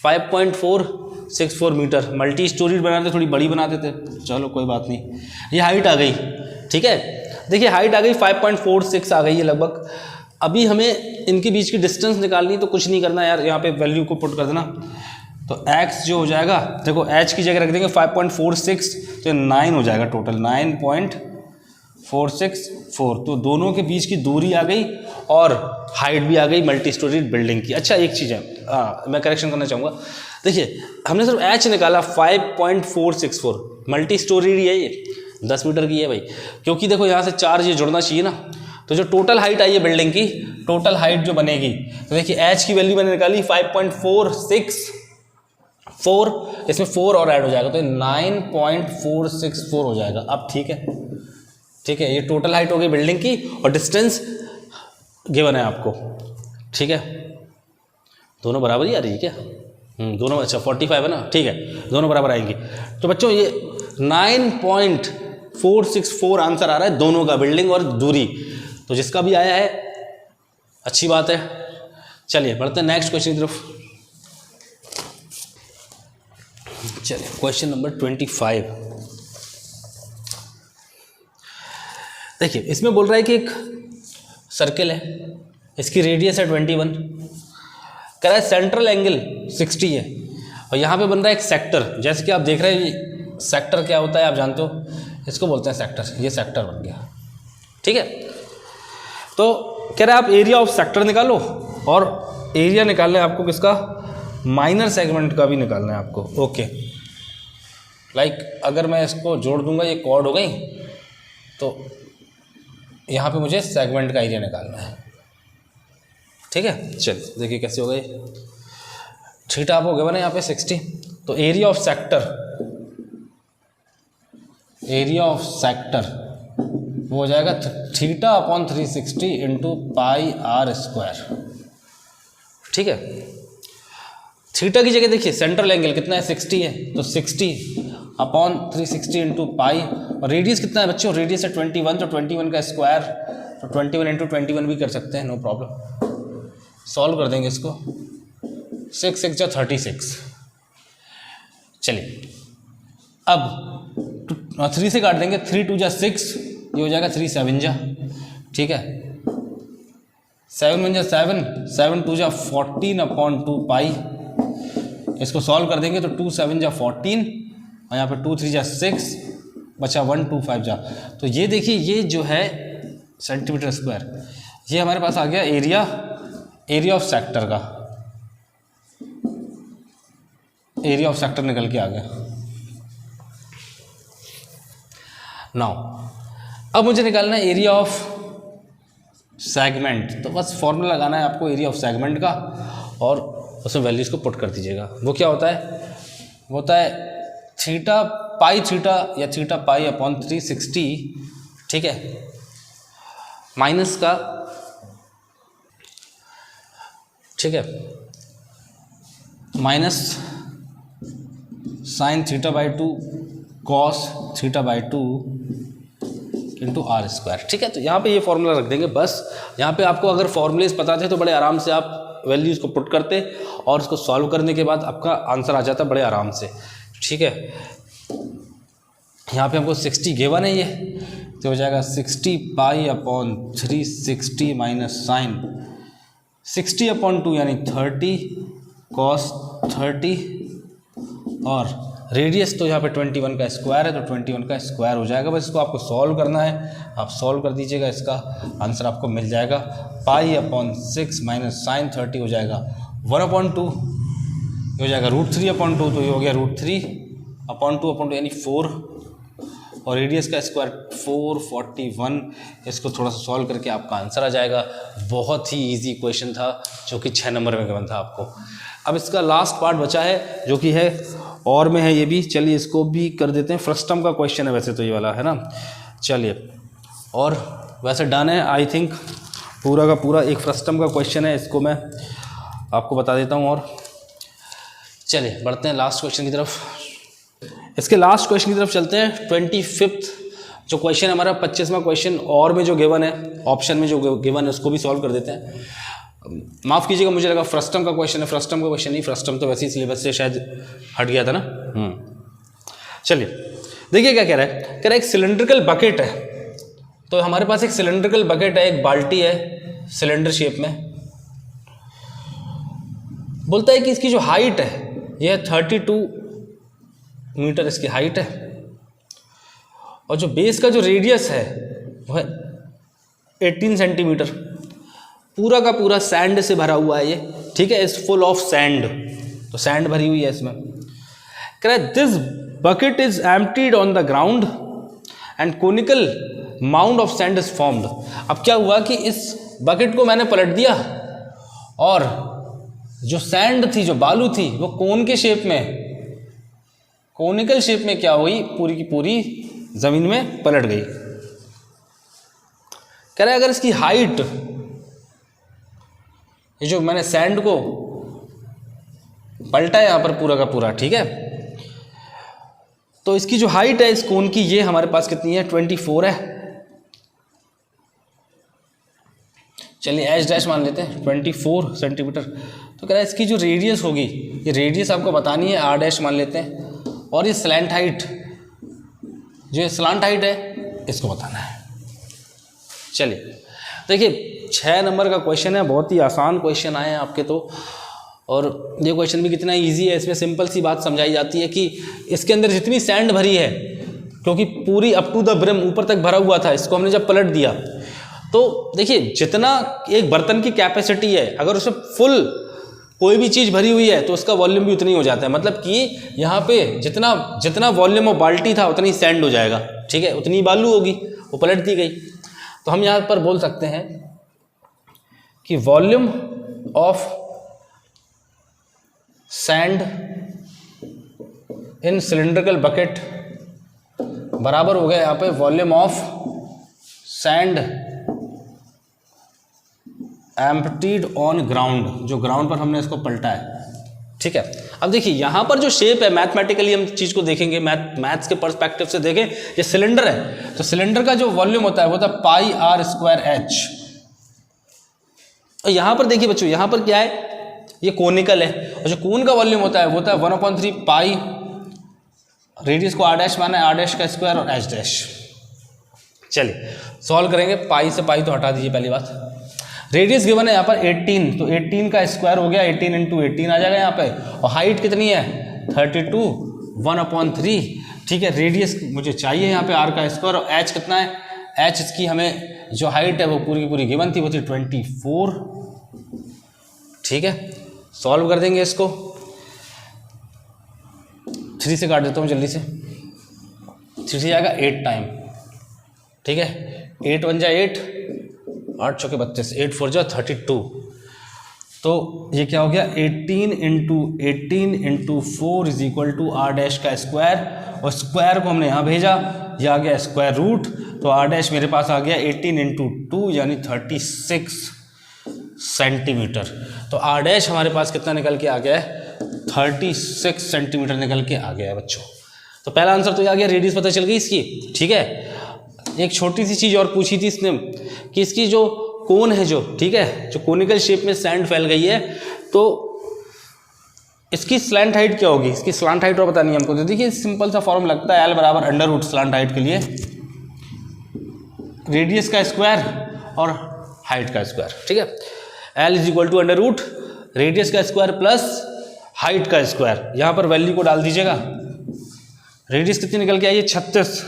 5.4 5.64 मीटर। मल्टी स्टोरीज बनाते थोड़ी बड़ी बना देते, चलो कोई बात नहीं। ये हाइट आ गई, ठीक है। देखिए हाइट आ गई 5.46 आ गई है लगभग। अभी हमें इनके बीच की डिस्टेंस निकालनी, तो कुछ नहीं करना यार, यहाँ पे वैल्यू को पुट कर देना। तो x जो हो जाएगा, देखो h की जगह रख देंगे 5.46, तो 9 हो जाएगा टोटल, 9.464। तो दोनों के बीच की दूरी आ गई और हाइट भी आ गई मल्टी स्टोरी बिल्डिंग की। अच्छा एक चीज़ है, मैं करेक्शन करना चाहूँगा। देखिए हमने सिर्फ h निकाला 5.464, मल्टी स्टोरी है ये, 10 मीटर की है भाई, क्योंकि देखो यहाँ से 4 ये जुड़ना चाहिए ना। तो जो टोटल हाइट आई है बिल्डिंग की, टोटल हाइट जो बनेगी, तो देखिए h की वैल्यू मैंने निकाली 5.464, इसमें 4 और ऐड हो जाएगा तो 9.464 हो जाएगा। अब ठीक है, ठीक है, ये टोटल हाइट हो गई बिल्डिंग की और डिस्टेंस गिवन है आपको, ठीक है। दोनों बराबर ही आ रही है क्या? दोनों, अच्छा 45 है ना, ठीक है, दोनों बराबर आएंगी। तो बच्चों ये 9.464 आंसर आ रहा है दोनों का, बिल्डिंग और दूरी। तो जिसका भी आया है अच्छी बात है। चलिए बढ़ते हैं नेक्स्ट क्वेश्चन की तरफ। चलिए क्वेश्चन नंबर 25। देखिए इसमें बोल रहा है कि एक सर्किल है, इसकी रेडियस है 21, कह रहा है सेंट्रल एंगल 60 है, और यहाँ पे बन रहा है एक सेक्टर। जैसे कि आप देख रहे हैं सेक्टर क्या होता है, आप जानते हो, इसको बोलते हैं सेक्टर। ये सेक्टर बन गया, ठीक है। तो कह रहा है आप एरिया ऑफ सेक्टर निकालो, और एरिया निकालना है आपको किसका, माइनर सेगमेंट का भी निकालना है आपको। ओके, लाइक अगर मैं इसको जोड़ दूंगा, ये कॉर्ड हो गई, तो यहाँ पे मुझे सेगमेंट का एरिया निकालना है, ठीक है। चलिए देखिए कैसे हो गए। थीटा आप हो गया ना यहाँ पे 60, तो area of sector, area of sector वो हो जाएगा theta upon 360 into pi r square, ठीक है। थीटा की जगह देखिए सेंट्रल एंगल कितना है, 60 है, तो 60 अपॉन 360 इंटू पाई, और रेडियस कितना है बच्चों, रेडियस है 21, तो 21 का स्क्वायर, तो 21 इंटू 21 भी कर सकते हैं, नो प्रॉब्लम। सॉल्व कर देंगे इसको, 6 6 जा 36। चलिए अब 3 से काट देंगे, 3 2 जा 6, ये हो जाएगा 3 7 जा, ठीक है। 7 1 जा 7, 7 2 जा 14 अपॉन 2 पाई, इसको सॉल्व कर देंगे तो 2 7 जा 14, और यहाँ पे 2 3 जा 6, बचा 1 2 5 जा। तो ये देखिए ये जो है सेंटीमीटर स्क्वायर, ये हमारे पास आ गया एरिया, एरिया ऑफ सेक्टर का, एरिया ऑफ सेक्टर निकल के आ गया। नाउ अब मुझे निकालना है एरिया ऑफ सेगमेंट, तो बस फॉर्मूला लगाना है आपको एरिया ऑफ सेगमेंट का, और उसमें वैल्यूज को पुट कर दीजिएगा। वो क्या होता है, वो होता है थीटा पाई थीटा या थीटा पाई अपॉन 360, ठीक है, माइनस का, ठीक है, minus sine theta by 2 cos theta by 2 into r square, ठीक है। तो यहाँ पे ये फॉर्मूला रख देंगे बस। यहाँ पे आपको अगर फॉर्मूलेज पता थे तो बड़े आराम से आप वैल्यूज़ को पुट करते और उसको सॉल्व करने के बाद आपका आंसर आ जाता बड़े आराम से, ठीक है। यहाँ पे हमको 60 गिवन है, ये तो हो जाएगा 60 pi upon 360 minus sine 60 upon 2 यानी 30 कॉस 30, और रेडियस तो यहाँ पे 21 का स्क्वायर है, तो 21 का स्क्वायर हो जाएगा। बस इसको आपको सॉल्व करना है, आप सॉल्व कर दीजिएगा, इसका आंसर आपको मिल जाएगा। पाई अपॉन 6 माइनस साइन 30 हो जाएगा 1/2, ये हो जाएगा √3/2, तो ये हो गया √3/2 यानी 4, और रेडियस का स्क्वायर 441। इसको थोड़ा सा सॉल्व करके आपका आंसर आ जाएगा। बहुत ही इजी क्वेश्चन था जो कि 6 नंबर में गिवन था आपको। अब इसका लास्ट पार्ट बचा है जो कि है और में है ये भी, चलिए इसको भी कर देते हैं। फ्रस्टम का क्वेश्चन है वैसे तो ये वाला, है ना। चलिए, और वैसे डन है आई थिंक, पूरा का पूरा एक फ्रस्टम का क्वेश्चन है, इसको मैं आपको बता देता हूँ। और चलिए बढ़ते हैं लास्ट क्वेश्चन की तरफ। इसके लास्ट क्वेश्चन की तरफ चलते हैं। 25th जो क्वेश्चन है हमारा, 25वां क्वेश्चन और में जो गिवन है, ऑप्शन में जो गिवन है उसको भी सॉल्व कर देते हैं। माफ़ कीजिएगा, मुझे लगा फ्रस्टम का क्वेश्चन है, फ्रस्टम का क्वेश्चन नहीं, फ्रस्टम तो वैसे ही सिलेबस से शायद हट गया था ना। चलिए देखिए क्या कह रहा है, कह रहा है एक सिलेंड्रिकल बकेट है। तो हमारे पास एक सिलेंड्रिकल बकेट है, एक बाल्टी है सिलेंडर शेप में। बोलता है कि इसकी जो हाइट है यह 32 मीटर इसकी हाइट है, और जो बेस का जो रेडियस है वह 18 सेंटीमीटर। पूरा का पूरा सैंड से भरा हुआ है ये, ठीक है, इज फुल ऑफ सैंड, तो सैंड भरी हुई है इसमें। कह रहा है this bucket is emptied on the ground and conical mound of sand is formed. अब क्या हुआ कि इस बकेट को मैंने पलट दिया और जो सैंड थी, जो बालू थी, वो कोन के शेप में, कोनिकल शेप में क्या हुई, पूरी की पूरी जमीन में पलट गई। कह रहा है अगर इसकी हाइट, ये जो मैंने सैंड को पलटा है यहां पर पूरा का पूरा, ठीक है, तो इसकी जो हाइट है इस कोन की, ये हमारे पास कितनी है, 24 है। चलिए एच डैश मान लेते हैं 24 सेंटीमीटर। तो कह रहा है इसकी जो रेडियस होगी, ये रेडियस आपको बतानी है, आर डैश मान लेते हैं, और ये स्लैंट हाइट, जो स्लांट हाइट है इसको बताना है। चलिए देखिए 6 नंबर का क्वेश्चन है, बहुत ही आसान क्वेश्चन आए हैं आपके तो, और ये क्वेश्चन भी कितना इजी है। इसमें सिंपल सी बात समझाई जाती है कि इसके अंदर जितनी सैंड भरी है, क्योंकि पूरी अप टू द ब्रिम ऊपर तक भरा हुआ था, इसको हमने जब पलट दिया तो देखिए जितना एक बर्तन की कैपेसिटी है, अगर उसमें फुल कोई भी चीज़ भरी हुई है तो उसका वॉल्यूम भी उतना ही हो जाता है। मतलब कि यहाँ पे जितना जितना वॉल्यूम ऑफ बाल्टी था उतनी सैंड हो जाएगा, ठीक है, उतनी बालू होगी, वो पलट दी गई। तो हम यहाँ पर बोल सकते हैं कि volume of sand in cylindrical bucket बराबर हो गया यहाँ पे volume of sand emptied on ground, जो ग्राउंड पर हमने इसको पलटा है, ठीक है। अब देखिए यहाँ पर जो शेप है, मैथमेटिकली हम चीज़ को देखेंगे, मैथ्स के पर्सपेक्टिव से देखें, ये सिलेंडर है, तो सिलेंडर का जो वॉल्यूम होता है वो होता है पाई आर स्क्वायर एच। और यहाँ पर देखिए बच्चों, यहाँ पर क्या है, ये कोनिकल है, और जो कोन का वॉल्यूम होता है वो होता है 1/3 पाई, रेडियस को आर डैश माना है, आर डैश का स्क्वायर और एच डैश। चलिए सॉल्व करेंगे, पाई से पाई तो हटा दीजिए पहली बात। रेडियस गिवन है यहाँ पर 18, तो 18 का स्क्वायर हो गया 18 × 18 आ जाएगा यहाँ पे, और हाइट कितनी है 32, 1/3, ठीक है। रेडियस मुझे चाहिए यहाँ पे आर का स्क्वायर, और एच कितना है, एच इसकी हमें जो हाइट है वो पूरी की पूरी गिवन थी, वो थी 24, ठीक है। सॉल्व कर देंगे इसको, 3 से काट देता हूँ जल्दी से, 3 से जाएगा 8 टाइम, ठीक है, 8 1 जा 8, 8 चौके 32, 8 4 जा 32, तो ये क्या हो गया 18 × 18 × 4 is equal to r dash का स्क्वायर, और स्क्वायर को हमने यहाँ भेजा, ये आ गया स्क्वायर रूट, तो आर डैश मेरे पास आ गया 18 × 2 यानी 36 सेंटीमीटर। तो आर डैश हमारे पास कितना निकल के आ गया है, 36 सेंटीमीटर निकल के आ गया है बच्चों। तो पहला आंसर तो ये आ गया, रेडियस पता चल गई इसकी, ठीक है। एक छोटी सी चीज़ और पूछी थी इसने कि इसकी जो कोन है, जो ठीक है, जो कोनिकल शेप में सैंड फैल गई है, तो इसकी स्लैंट हाइट क्या होगी, इसकी स्लांट हाइट और बतानी है हमको। तो देखिए सिंपल सा फॉर्म लगता है, एल बराबर अंडर रूट स्लांट हाइट के लिए रेडियस का स्क्वायर और हाइट का स्क्वायर, ठीक है। L is equal to under root radius का स्क्वायर प्लस हाइट का स्क्वायर। यहाँ पर वैल्यू को डाल दीजिएगा, रेडियस कितनी निकल के आई है 36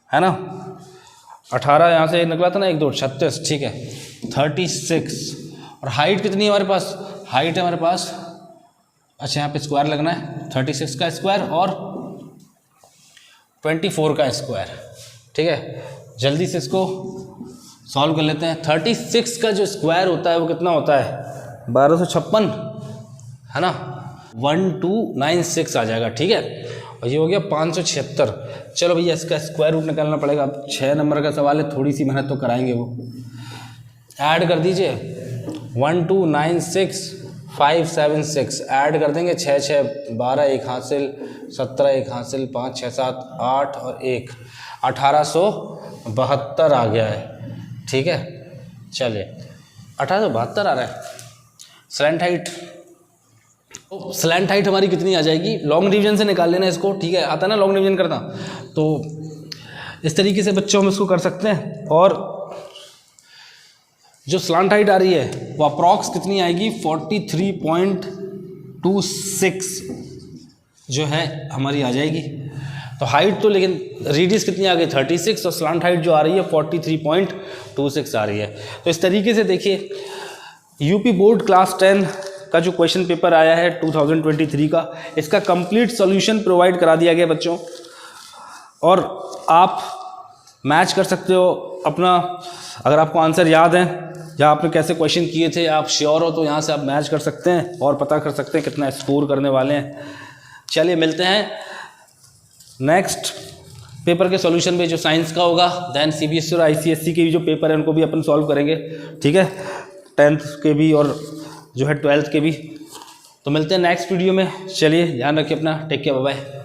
है ना, 18 यहाँ से निकला था ना, 1 2 36, ठीक है, 36। और हाइट कितनी है हमारे पास, हाइट है हमारे पास, अच्छा यहाँ पे स्क्वायर लगना है, 36 का स्क्वायर और 24 का स्क्वायर, ठीक है। जल्दी से इसको सॉल्व कर लेते हैं। 36 का जो स्क्वायर होता है वो कितना होता है 1256 है ना, 1296 आ जाएगा, ठीक है। और ये हो गया 576। चलो भैया इसका स्क्वायर रूट निकालना पड़ेगा। अब 6 नंबर का सवाल है, थोड़ी सी मेहनत तो कराएंगे। वो ऐड कर दीजिए 1296 576 ऐड कर देंगे, 6 6 12 एक हासिल, 17 एक हासिल, 5 6 7 8 और 1 1872 आ गया है, ठीक है। चलिए 1872 आ रहा है। स्लैंट हाइट, स्लैंट हाइट हमारी कितनी आ जाएगी, लॉन्ग डिवीजन से निकाल लेना इसको, ठीक है, आता है ना लॉन्ग डिवीजन करना। तो इस तरीके से बच्चों हम इसको कर सकते हैं। और जो स्लैंट हाइट आ रही है वो अप्रॉक्स कितनी आएगी, 43.26 जो है हमारी आ जाएगी। तो हाइट तो, लेकिन रेडियस कितनी आ गई 36, और स्लैंट हाइट जो आ रही है 43.26 आ रही है। तो इस तरीके से देखिए यूपी बोर्ड क्लास 10 का जो क्वेश्चन पेपर आया है 2023 का, इसका कंप्लीट सॉल्यूशन प्रोवाइड करा दिया गया बच्चों। और आप मैच कर सकते हो अपना, अगर आपको आंसर याद है या आपने कैसे क्वेश्चन किए थे, आप श्योर हो तो यहाँ से आप मैच कर सकते हैं और पता कर सकते हैं कितना स्कोर करने वाले हैं। चलिए मिलते हैं नेक्स्ट पेपर के सॉल्यूशन में, जो साइंस का होगा। देन सीबीएसई और आईसीएसई के भी जो पेपर है उनको भी अपन सॉल्व करेंगे, ठीक है, 10th के भी और जो है 12th के भी। तो मिलते हैं नेक्स्ट वीडियो में। चलिए ध्यान रखिए अपना, टेक केयर, बाय बाय।